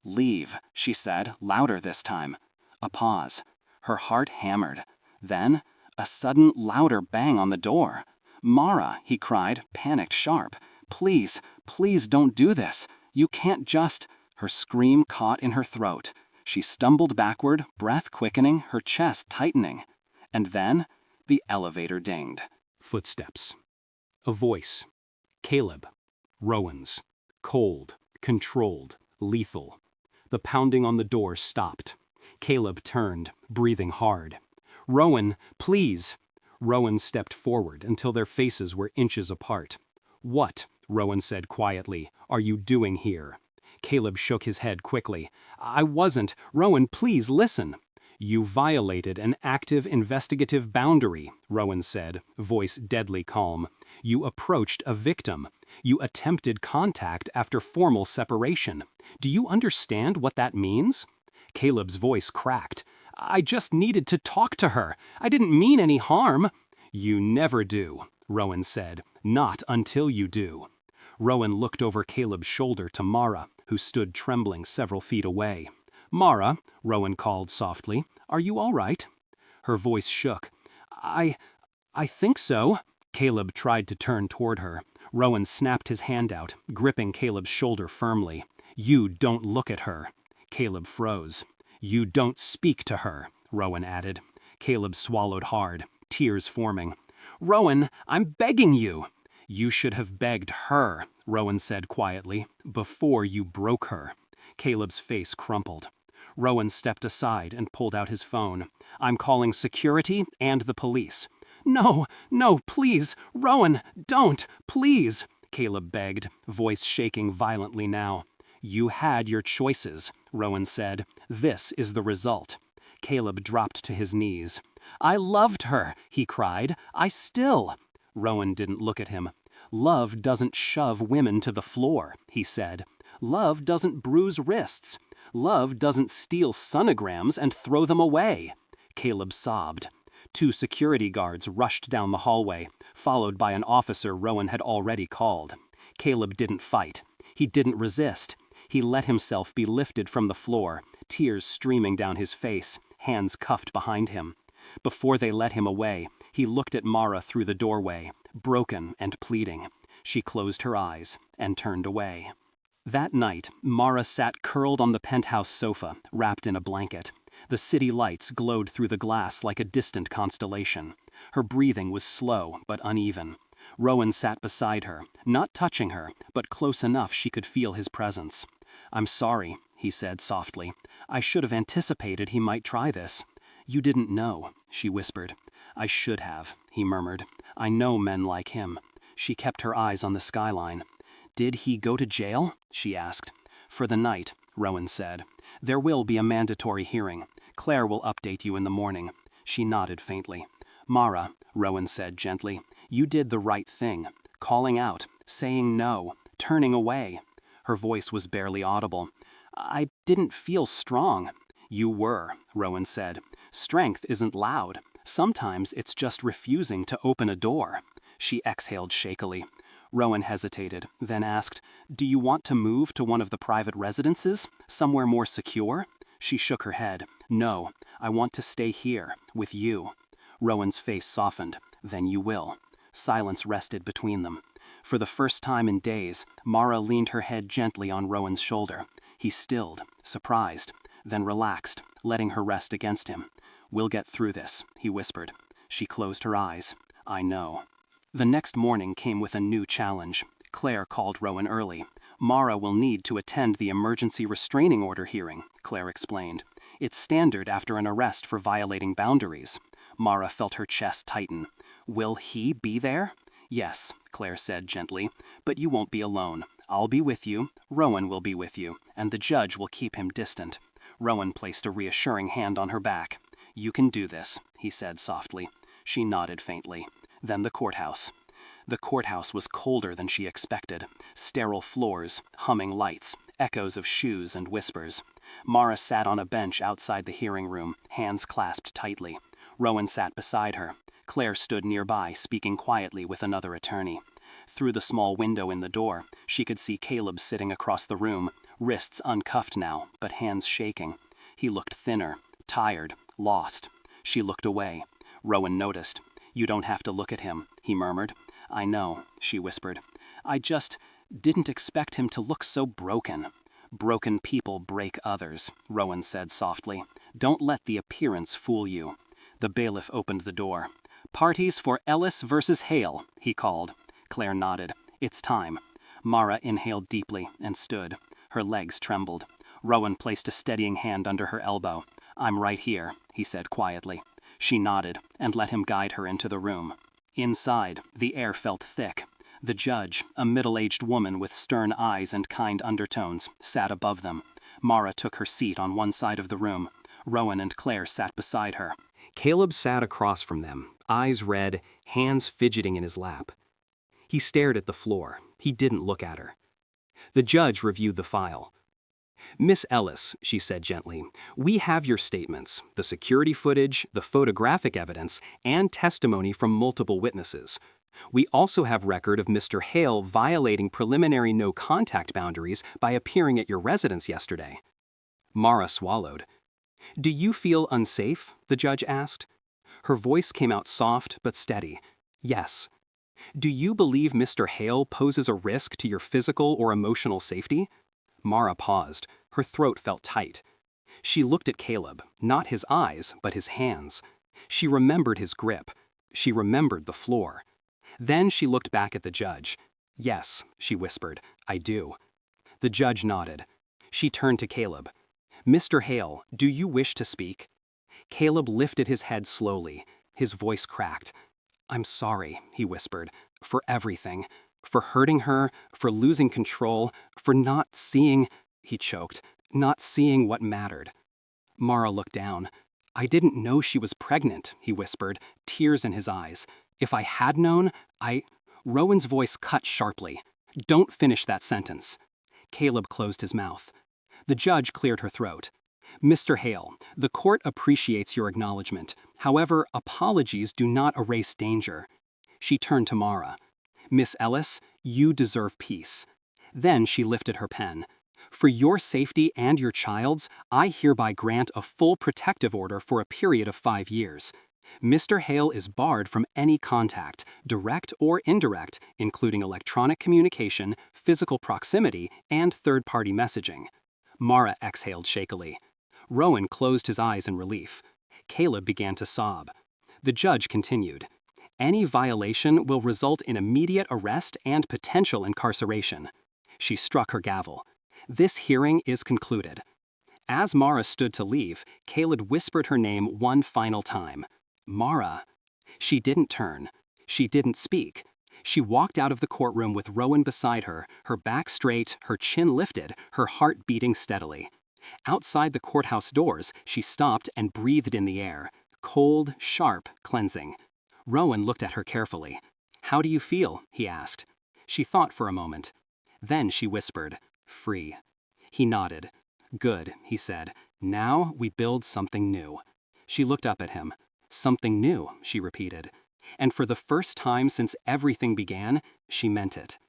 Leave," she said, louder this time. A pause. Her heart hammered. Then, a sudden, louder bang on the door. "Mara," he cried, panicked sharp. "Please, please don't do this. You can't just..." Her scream caught in her throat. She stumbled backward, breath quickening, her chest tightening. And then, the elevator dinged. Footsteps. A voice. Caleb. Rowan's. Cold, controlled, lethal. The pounding on the door stopped. Caleb turned, breathing hard. "Rowan, please!" Rowan stepped forward until their faces were inches apart. "What," Rowan said quietly, "are you doing here?" Caleb shook his head quickly. "I wasn't. Rowan, please listen." "You violated an active investigative boundary," Rowan said, voice deadly calm. "You approached a victim. You attempted contact after formal separation. Do you understand what that means?" Caleb's voice cracked. "I just needed to talk to her. I didn't mean any harm." "You never do," Rowan said. "Not until you do." Rowan looked over Caleb's shoulder to Mara, who stood trembling several feet away. "Mara," Rowan called softly, "are you all right?" Her voice shook. I think so." Caleb tried to turn toward her. Rowan snapped his hand out, gripping Caleb's shoulder firmly. "You don't look at her." Caleb froze. "You don't speak to her," Rowan added. Caleb swallowed hard, tears forming. "Rowan, I'm begging you." "You should have begged her," Rowan said quietly, "before you broke her." Caleb's face crumpled. Rowan stepped aside and pulled out his phone. "I'm calling security and the police." No, please, Rowan, don't, please," Caleb begged, voice shaking violently now. "You had your choices," Rowan said. "This is the result." Caleb dropped to his knees. "I loved her," he cried. "I still—" Rowan didn't look at him. "Love doesn't shove women to the floor," he said. "Love doesn't bruise wrists. Love doesn't steal sonograms and throw them away." Caleb sobbed. 2 security guards rushed down the hallway, followed by an officer Rowan had already called. Caleb didn't fight. He didn't resist. He let himself be lifted from the floor, tears streaming down his face, hands cuffed behind him. Before they led him away, he looked at Mara through the doorway, broken and pleading. She closed her eyes and turned away. That night, Mara sat curled on the penthouse sofa, wrapped in a blanket. The city lights glowed through the glass like a distant constellation. Her breathing was slow but uneven. Rowan sat beside her, not touching her, but close enough she could feel his presence. "I'm sorry," he said softly. "I should have anticipated he might try this." "You didn't know," she whispered. "I should have," he murmured. "I know men like him." She kept her eyes on the skyline. "Did he go to jail?" she asked. "For the night," Rowan said. "There will be a mandatory hearing. Claire will update you in the morning." She nodded faintly. "Mara," Rowan said gently, "you did the right thing. Calling out, saying no, turning away." Her voice was barely audible. "I didn't feel strong." "You were," Rowan said. "Strength isn't loud. Sometimes it's just refusing to open a door." She exhaled shakily. Rowan hesitated, then asked, "Do you want to move to one of the private residences? Somewhere more secure?" She shook her head. "No, I want to stay here, with you." Rowan's face softened. "Then you will." Silence rested between them. For the first time in days, Mara leaned her head gently on Rowan's shoulder. He stilled, surprised, then relaxed, letting her rest against him. "We'll get through this," he whispered. She closed her eyes. "I know." The next morning came with a new challenge. Claire called Rowan early. "Mara will need to attend the emergency restraining order hearing," Claire explained. "It's standard after an arrest for violating boundaries." Mara felt her chest tighten. "Will he be there?" "Yes," Claire said gently, "but you won't be alone. I'll be with you, Rowan will be with you, and the judge will keep him distant." Rowan placed a reassuring hand on her back. "You can do this," he said softly. She nodded faintly. Then the courthouse. The courthouse was colder than she expected. Sterile floors, humming lights, echoes of shoes and whispers. Mara sat on a bench outside the hearing room, hands clasped tightly. Rowan sat beside her. Claire stood nearby, speaking quietly with another attorney. Through the small window in the door, she could see Caleb sitting across the room, wrists uncuffed now, but hands shaking. He looked thinner, tired, lost. She looked away. Rowan noticed. "You don't have to look at him," he murmured. "I know," she whispered. "I just didn't expect him to look so broken." "Broken people break others," Rowan said softly. "Don't let the appearance fool you." The bailiff opened the door. "Parties for Ellis versus Hale," he called. Claire nodded. "It's time." Mara inhaled deeply and stood. Her legs trembled. Rowan placed a steadying hand under her elbow. "I'm right here," he said quietly. She nodded and let him guide her into the room. Inside, the air felt thick. The judge, a middle-aged woman with stern eyes and kind undertones, sat above them. Mara took her seat on one side of the room. Rowan and Claire sat beside her. Caleb sat across from them, eyes red, hands fidgeting in his lap. He stared at the floor. He didn't look at her. The judge reviewed the file. "Miss Ellis," she said gently, "we have your statements, the security footage, the photographic evidence, and testimony from multiple witnesses. We also have record of Mr. Hale violating preliminary no-contact boundaries by appearing at your residence yesterday." Mara swallowed. "Do you feel unsafe?" the judge asked. Her voice came out soft but steady. "Yes." "Do you believe Mr. Hale poses a risk to your physical or emotional safety?" Mara paused. Her throat felt tight. She looked at Caleb, not his eyes, but his hands. She remembered his grip. She remembered the floor. Then she looked back at the judge. "Yes," she whispered, "I do." The judge nodded. She turned to Caleb. "Mr. Hale, do you wish to speak?" Caleb lifted his head slowly. His voice cracked. "I'm sorry," he whispered, "for everything. For hurting her, for losing control, for not seeing," he choked, "not seeing what mattered." Mara looked down. "I didn't know she was pregnant," he whispered, tears in his eyes. "If I had known, Rowan's voice cut sharply. "Don't finish that sentence." Caleb closed his mouth. The judge cleared her throat. "Mr. Hale, the court appreciates your acknowledgement. However, apologies do not erase danger." She turned to Mara. "Miss Ellis, you deserve peace." Then she lifted her pen. "For your safety and your child's, I hereby grant a full protective order for a period of 5 years. Mr. Hale is barred from any contact, direct or indirect, including electronic communication, physical proximity, and third-party messaging." Mara exhaled shakily. Rowan closed his eyes in relief. Caleb began to sob. The judge continued. "Any violation will result in immediate arrest and potential incarceration." She struck her gavel. "This hearing is concluded." As Mara stood to leave, Caleb whispered her name one final time. "Mara." She didn't turn. She didn't speak. She walked out of the courtroom with Rowan beside her, her back straight, her chin lifted, her heart beating steadily. Outside the courthouse doors, she stopped and breathed in the air, cold, sharp, cleansing. Rowan looked at her carefully. "How do you feel?" he asked. She thought for a moment. Then she whispered, "Free." He nodded. "Good," he said. "Now we build something new." She looked up at him. "Something new," she repeated. And for the first time since everything began, she meant it.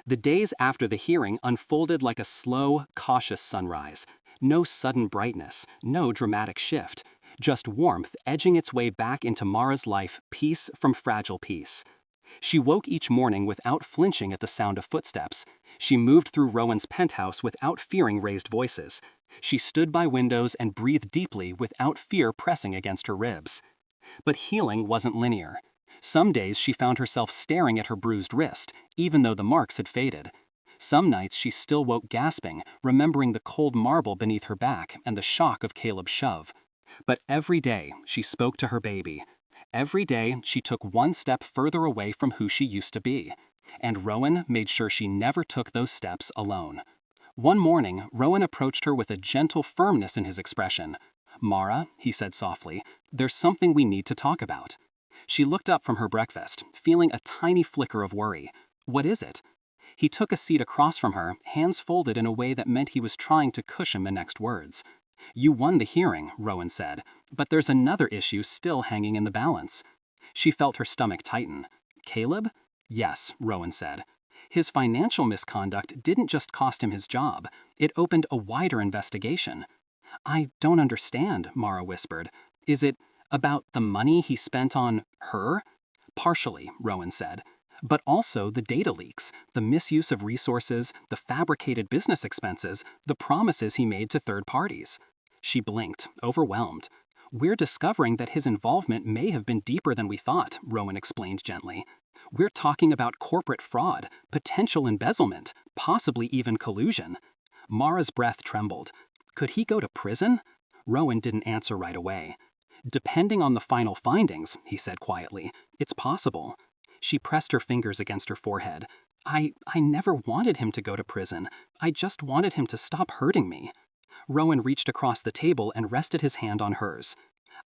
The days after the hearing unfolded like a slow, cautious sunrise. No sudden brightness, no dramatic shift. Just warmth edging its way back into Mara's life, piece from fragile piece. She woke each morning without flinching at the sound of footsteps. She moved through Rowan's penthouse without fearing raised voices. She stood by windows and breathed deeply without fear pressing against her ribs. But healing wasn't linear. Some days she found herself staring at her bruised wrist, even though the marks had faded. Some nights she still woke gasping, remembering the cold marble beneath her back and the shock of Caleb's shove. But every day she spoke to her baby. Every day she took one step further away from who she used to be. And Rowan made sure she never took those steps alone. One morning, Rowan approached her with a gentle firmness in his expression. "Mara," he said softly, "there's something we need to talk about." She looked up from her breakfast, feeling a tiny flicker of worry. "What is it?" He took a seat across from her, hands folded in a way that meant he was trying to cushion the next words. "You won the hearing," Rowan said, "but there's another issue still hanging in the balance." She felt her stomach tighten. "Caleb?" "Yes," Rowan said. "His financial misconduct didn't just cost him his job. It opened a wider investigation." "I don't understand," Mara whispered. "Is it about the money he spent on her?" "Partially," Rowan said. "But also the data leaks, the misuse of resources, the fabricated business expenses, the promises he made to third parties." She blinked, overwhelmed. "We're discovering that his involvement may have been deeper than we thought," Rowan explained gently. "We're talking about corporate fraud, potential embezzlement, possibly even collusion." Mara's breath trembled. Could he go to prison? Rowan didn't answer right away. Depending on the final findings, he said quietly, it's possible. She pressed her fingers against her forehead. I never wanted him to go to prison. I just wanted him to stop hurting me. Rowan reached across the table and rested his hand on hers.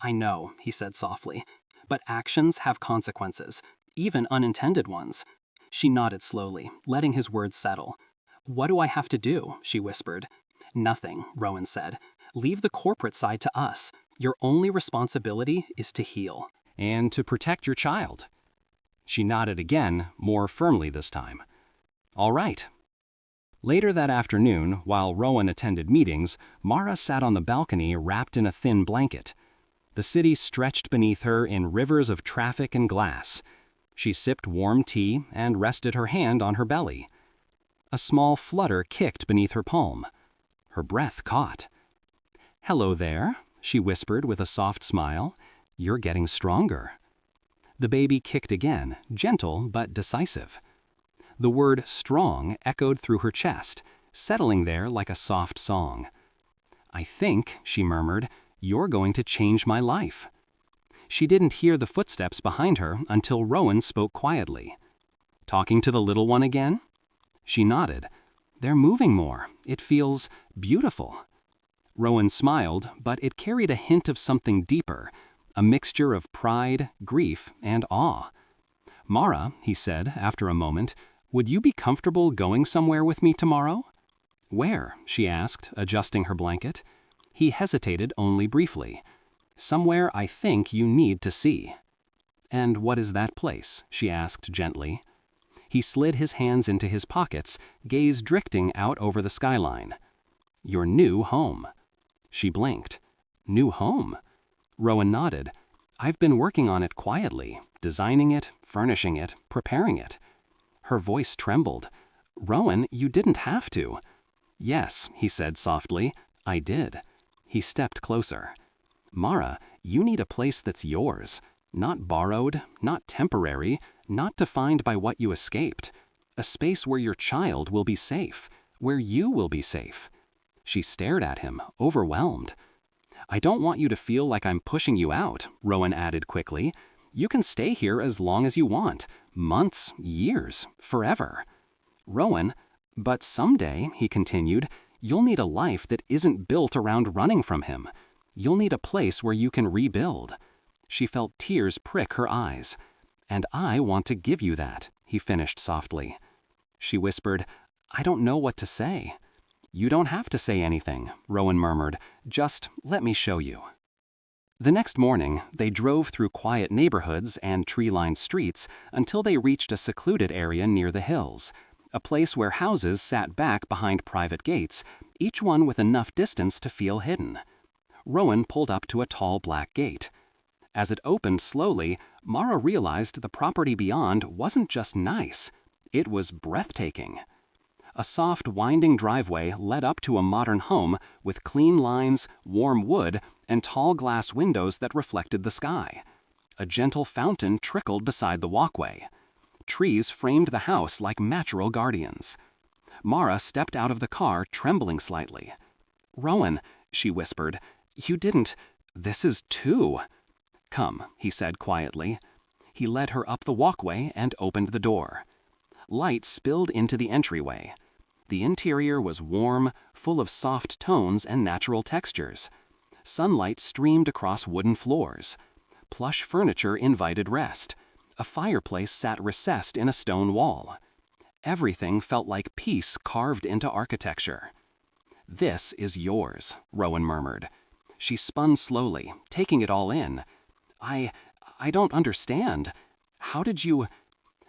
I know, he said softly, but actions have consequences, even unintended ones. She nodded slowly, letting his words settle. What do I have to do? She whispered. Nothing, Rowan said. Leave the corporate side to us. Your only responsibility is to heal. And to protect your child. She nodded again, more firmly this time. All right. Later that afternoon, while Rowan attended meetings, Mara sat on the balcony wrapped in a thin blanket. The city stretched beneath her in rivers of traffic and glass. She sipped warm tea and rested her hand on her belly. A small flutter kicked beneath her palm. Her breath caught. Hello there, she whispered with a soft smile. You're getting stronger. The baby kicked again, gentle but decisive. The word strong echoed through her chest, settling there like a soft song. I think, she murmured, you're going to change my life. She didn't hear the footsteps behind her until Rowan spoke quietly. Talking to the little one again? She nodded. They're moving more. It feels beautiful. Rowan smiled, but it carried a hint of something deeper, a mixture of pride, grief, and awe. Mara, he said after a moment, would you be comfortable going somewhere with me tomorrow? Where? She asked, adjusting her blanket. He hesitated only briefly. Somewhere I think you need to see. And what is that place? She asked gently. He slid his hands into his pockets, gaze drifting out over the skyline. Your new home. She blinked. New home? Rowan nodded. I've been working on it quietly, designing it, furnishing it, preparing it. Her voice trembled. Rowan, you didn't have to. Yes, he said softly, I did. He stepped closer. Mara, you need a place that's yours. Not borrowed, not temporary, not defined by what you escaped. A space where your child will be safe, where you will be safe. She stared at him, overwhelmed. I don't want you to feel like I'm pushing you out, Rowan added quickly. You can stay here as long as you want. Months, years, forever. Rowan, but someday, he continued, you'll need a life that isn't built around running from him. You'll need a place where you can rebuild. She felt tears prick her eyes. And I want to give you that, he finished softly. She whispered, I don't know what to say. You don't have to say anything, Rowan murmured. Just let me show you. The next morning, they drove through quiet neighborhoods and tree-lined streets until they reached a secluded area near the hills, a place where houses sat back behind private gates, each one with enough distance to feel hidden. Rowan pulled up to a tall black gate. As it opened slowly, Mara realized the property beyond wasn't just nice, it was breathtaking. A soft, winding driveway led up to a modern home with clean lines, warm wood, and tall glass windows that reflected the sky. A gentle fountain trickled beside the walkway. Trees framed the house like natural guardians. Mara stepped out of the car, trembling slightly. Rowan, she whispered, you didn't. This is too. Come, he said quietly. He led her up the walkway and opened the door. Light spilled into the entryway. The interior was warm, full of soft tones and natural textures. Sunlight streamed across wooden floors. Plush furniture invited rest. A fireplace sat recessed in a stone wall. Everything felt like peace carved into architecture. This is yours, Rowan murmured. She spun slowly, taking it all in. I don't understand. How did you...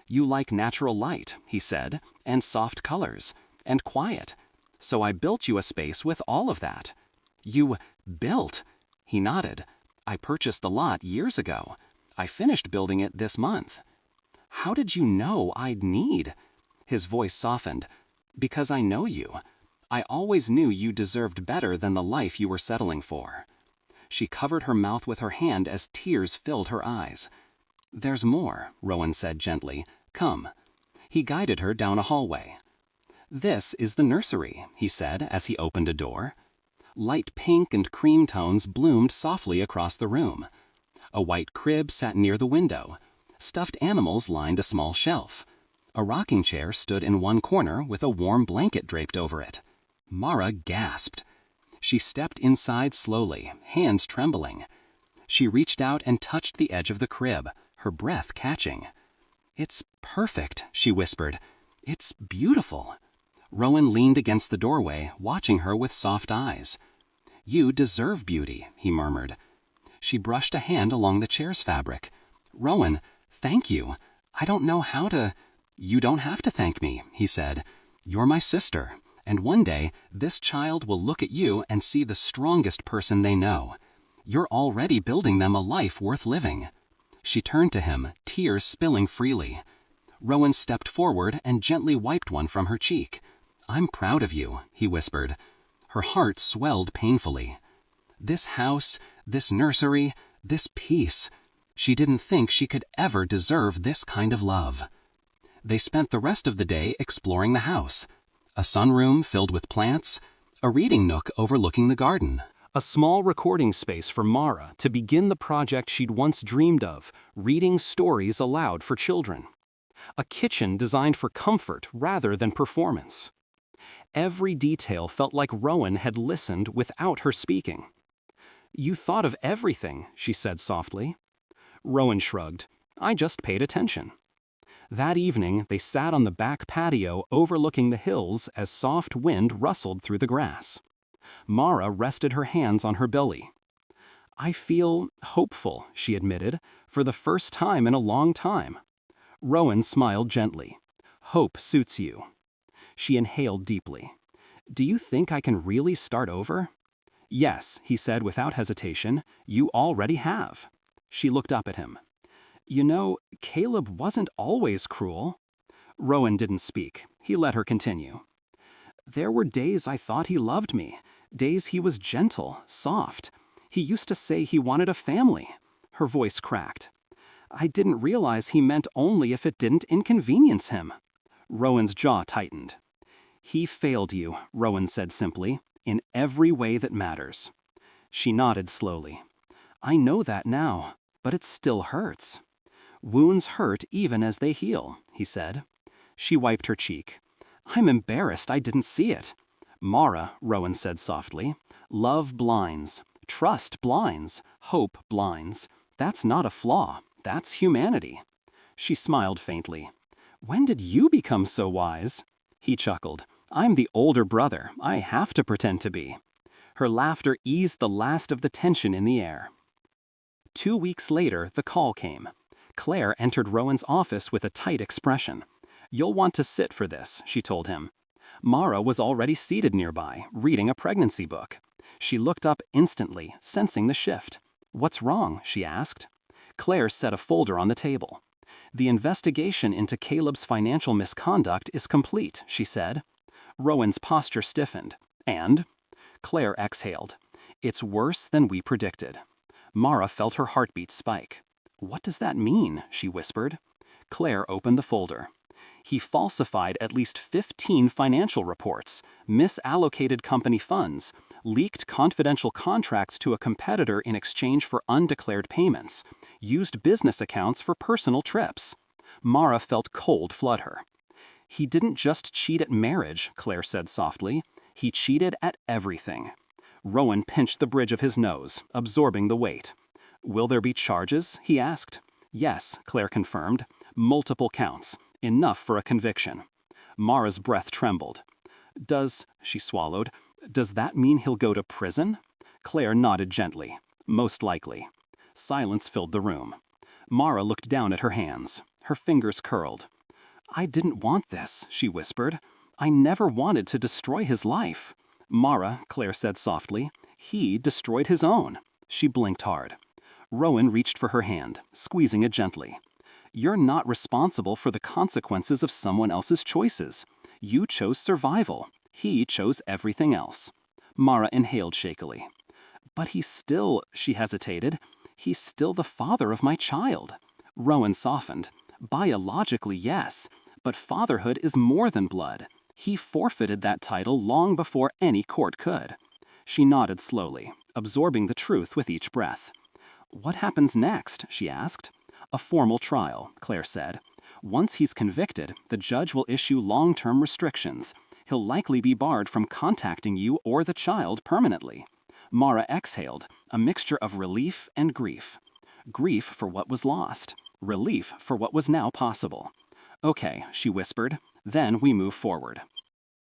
You like natural light, he said, and soft colors, and quiet. So I built you a space with all of that. You built? He nodded. I purchased the lot years ago. I finished building it this month. How did you know I'd need? His voice softened. Because I know you. I always knew you deserved better than the life you were settling for. She covered her mouth with her hand as tears filled her eyes. There's more, Rowan said gently. Come. He guided her down a hallway. This is the nursery, he said as he opened a door. Light pink and cream tones bloomed softly across the room. A white crib sat near the window. Stuffed animals lined a small shelf. A rocking chair stood in one corner with a warm blanket draped over it. Mara gasped. She stepped inside slowly, hands trembling. She reached out and touched the edge of the crib, her breath catching. "It's perfect," she whispered. "It's beautiful." Rowan leaned against the doorway, watching her with soft eyes. "You deserve beauty," he murmured. She brushed a hand along the chair's fabric. "Rowan, thank you. I don't know how to—" "You don't have to thank me," he said. "You're my sister, and one day this child will look at you and see the strongest person they know. You're already building them a life worth living." She turned to him, tears spilling freely. Rowan stepped forward and gently wiped one from her cheek. "I'm proud of you," he whispered. Her heart swelled painfully. This house, this nursery, this peace. She didn't think she could ever deserve this kind of love. They spent the rest of the day exploring the house. A sunroom filled with plants, a reading nook overlooking the garden, a small recording space for Mara to begin the project she'd once dreamed of, reading stories aloud for children. A kitchen designed for comfort rather than performance. Every detail felt like Rowan had listened without her speaking. "You thought of everything," she said softly. Rowan shrugged. "I just paid attention." That evening, they sat on the back patio overlooking the hills as soft wind rustled through the grass. Mara rested her hands on her belly. "I feel hopeful," she admitted, "for the first time in a long time." Rowan smiled gently. "Hope suits you." She inhaled deeply. "Do you think I can really start over?" "Yes," he said without hesitation, "you already have." She looked up at him. "You know, Caleb wasn't always cruel." Rowan didn't speak. He let her continue. "There were days I thought he loved me, days he was gentle, soft. He used to say he wanted a family." Her voice cracked. "I didn't realize he meant only if it didn't inconvenience him." Rowan's jaw tightened. "He failed you," Rowan said simply, "in every way that matters." She nodded slowly. "I know that now, but it still hurts." "Wounds hurt even as they heal," he said. She wiped her cheek. "I'm embarrassed I didn't see it." "Mara," Rowan said softly, "love blinds, trust blinds, hope blinds. That's not a flaw, that's humanity." She smiled faintly. "When did you become so wise?" He chuckled. "I'm the older brother, I have to pretend to be." Her laughter eased the last of the tension in the air. 2 weeks later, the call came. Claire entered Rowan's office with a tight expression. "You'll want to sit for this," she told him. Mara was already seated nearby, reading a pregnancy book. She looked up instantly, sensing the shift. "What's wrong?" she asked. Claire set a folder on the table. "The investigation into Caleb's financial misconduct is complete," she said. Rowan's posture stiffened. "And?" Claire exhaled. "It's worse than we predicted." Mara felt her heartbeat spike. "What does that mean?" she whispered. Claire opened the folder. "He falsified at least 15 financial reports, misallocated company funds, leaked confidential contracts to a competitor in exchange for undeclared payments, used business accounts for personal trips." Mara felt cold flood her. "He didn't just cheat at marriage," Claire said softly. "He cheated at everything." Rowan pinched the bridge of his nose, absorbing the weight. "Will there be charges?" he asked. "Yes," Claire confirmed. "Multiple counts. Enough for a conviction." Mara's breath trembled. She swallowed, "Does that mean he'll go to prison?" Claire nodded gently. "Most likely." Silence filled the room. Mara looked down at her hands. Her fingers curled. "I didn't want this," she whispered. "I never wanted to destroy his life." "Mara," Claire said softly, "he destroyed his own." She blinked hard. Rowan reached for her hand, squeezing it gently. "You're not responsible for the consequences of someone else's choices. You chose survival. He chose everything else." Mara inhaled shakily. "But he's still," she hesitated, "he's still the father of my child." Rowan softened. "Biologically, yes, but fatherhood is more than blood. He forfeited that title long before any court could." She nodded slowly, absorbing the truth with each breath. "What happens next?" she asked. "A formal trial," Claire said. "Once he's convicted, the judge will issue long-term restrictions. He'll likely be barred from contacting you or the child permanently." Mara exhaled, a mixture of relief and grief. Grief for what was lost, relief for what was now possible. "Okay," she whispered, "then we move forward."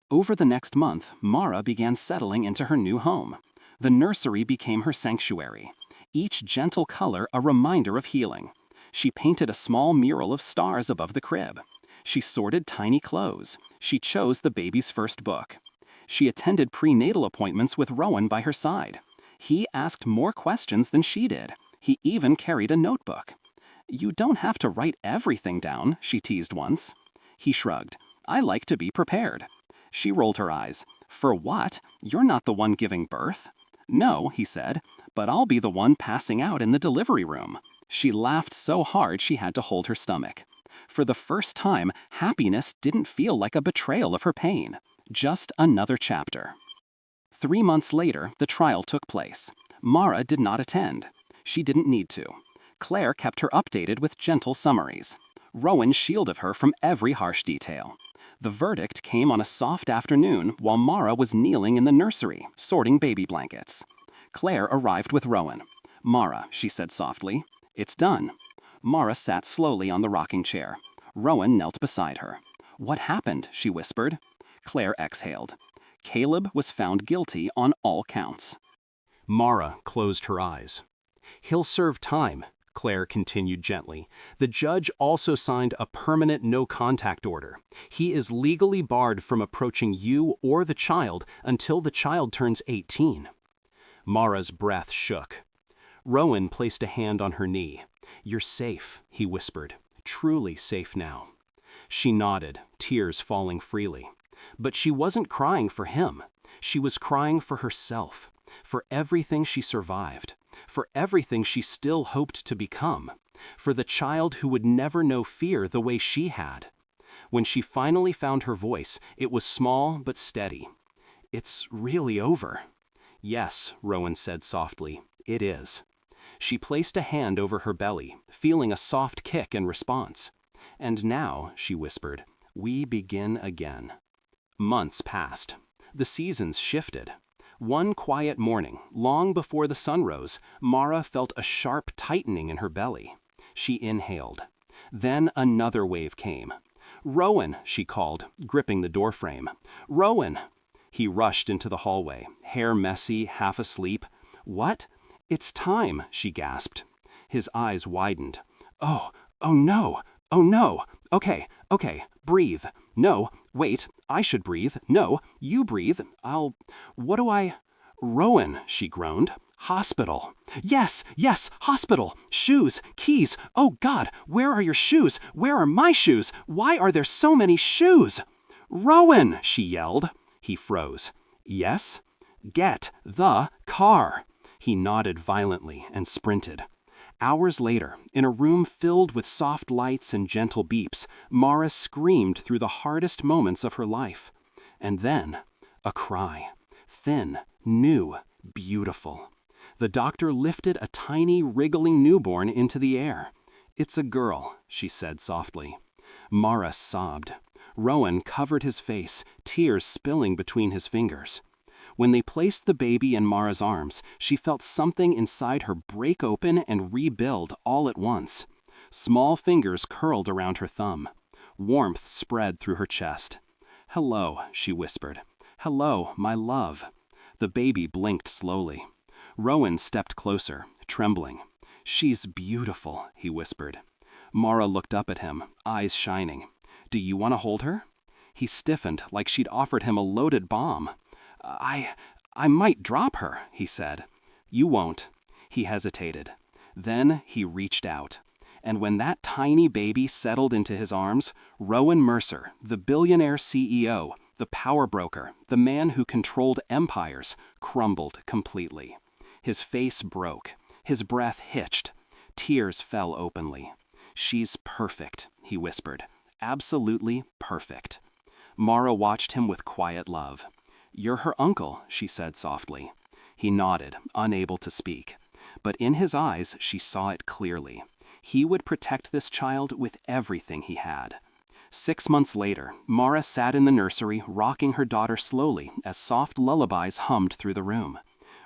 Over the next month, Mara began settling into her new home. The nursery became her sanctuary, each gentle color a reminder of healing. She painted a small mural of stars above the crib. She sorted tiny clothes. She chose the baby's first book. She attended prenatal appointments with Rowan by her side. He asked more questions than she did. He even carried a notebook. "You don't have to write everything down," she teased once. He shrugged. "I like to be prepared." She rolled her eyes. "For what? You're not the one giving birth." "No," he said, "but I'll be the one passing out in the delivery room." She laughed so hard she had to hold her stomach. For the first time, happiness didn't feel like a betrayal of her pain. Just another chapter. 3 months later, the trial took place. Mara did not attend. She didn't need to. Claire kept her updated with gentle summaries. Rowan shielded her from every harsh detail. The verdict came on a soft afternoon while Mara was kneeling in the nursery, sorting baby blankets. Claire arrived with Rowan. "Mara," she said softly, "it's done." Mara sat slowly on the rocking chair. Rowan knelt beside her. "What happened?" she whispered. Claire exhaled. "Caleb was found guilty on all counts." Mara closed her eyes. "He'll serve time," Claire continued gently. "The judge also signed a permanent no-contact order. He is legally barred from approaching you or the child until the child turns 18. Mara's breath shook. Rowan placed a hand on her knee. "You're safe," he whispered. "Truly safe now." She nodded, tears falling freely. But she wasn't crying for him. She was crying for herself, for everything she survived, for everything she still hoped to become, for the child who would never know fear the way she had. When she finally found her voice, it was small but steady. "It's really over." "Yes," Rowan said softly, "it is." She placed a hand over her belly, feeling a soft kick in response. "And now," she whispered, "we begin again." Months passed. The seasons shifted. One quiet morning, long before the sun rose, Mara felt a sharp tightening in her belly. She inhaled. Then another wave came. "Rowan," she called, gripping the doorframe. "Rowan!" He rushed into the hallway, hair messy, half asleep. "What?" "It's time," she gasped. His eyes widened. "Oh no, oh no. Okay, breathe. No, wait, I should breathe. No, you breathe. What do I—" "Rowan," she groaned. "Hospital." Yes, hospital. Shoes, keys. Oh God, where are your shoes? Where are my shoes? Why are there so many shoes?" "Rowan," she yelled. He froze. "Yes?" "Get the car." He nodded violently and sprinted. Hours later, in a room filled with soft lights and gentle beeps, Mara screamed through the hardest moments of her life. And then, a cry. Thin, new, beautiful. The doctor lifted a tiny, wriggling newborn into the air. "It's a girl," she said softly. Mara sobbed. Rowan covered his face, tears spilling between his fingers. When they placed the baby in Mara's arms, she felt something inside her break open and rebuild all at once. Small fingers curled around her thumb. Warmth spread through her chest. "Hello," she whispered. "Hello, my love." The baby blinked slowly. Rowan stepped closer, trembling. "She's beautiful," he whispered. Mara looked up at him, eyes shining. "Do you want to hold her?" He stiffened like she'd offered him a loaded bomb. I might drop her," he said. "You won't." He hesitated. Then he reached out. And when that tiny baby settled into his arms, Rowan Mercer, the billionaire CEO, the power broker, the man who controlled empires, crumbled completely. His face broke. His breath hitched. Tears fell openly. "She's perfect," he whispered. "Absolutely perfect." Mara watched him with quiet love. "You're her uncle," she said softly. He nodded, unable to speak. But in his eyes, she saw it clearly. He would protect this child with everything he had. 6 months later, Mara sat in the nursery, rocking her daughter slowly as soft lullabies hummed through the room.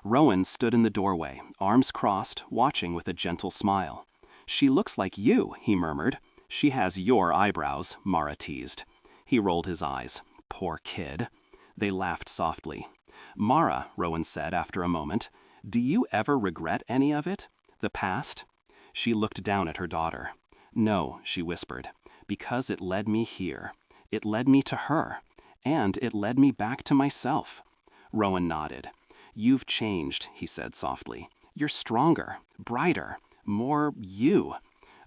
Rowan stood in the doorway, arms crossed, watching with a gentle smile. "She looks like you," he murmured. "She has your eyebrows," Mara teased. He rolled his eyes. "Poor kid." They laughed softly. "Mara," Rowan said after a moment, "do you ever regret any of it? The past?" She looked down at her daughter. "No," she whispered, "because it led me here. It led me to her. And it led me back to myself." Rowan nodded. "You've changed," he said softly. "You're stronger, brighter, more you."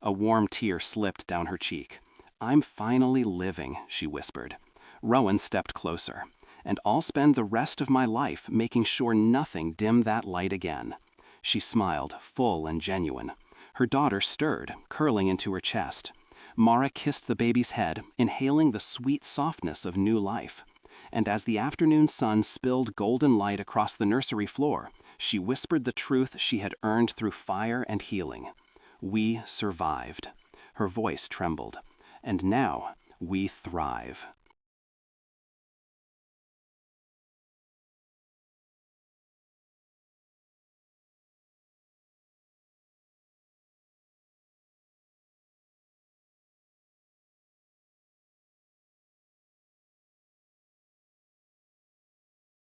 A warm tear slipped down her cheek. "I'm finally living," she whispered. Rowan stepped closer. "And I'll spend the rest of my life making sure nothing dimmed that light again." She smiled, full and genuine. Her daughter stirred, curling into her chest. Mara kissed the baby's head, inhaling the sweet softness of new life. And as the afternoon sun spilled golden light across the nursery floor, she whispered the truth she had earned through fire and healing. "We survived." Her voice trembled. "And now we thrive."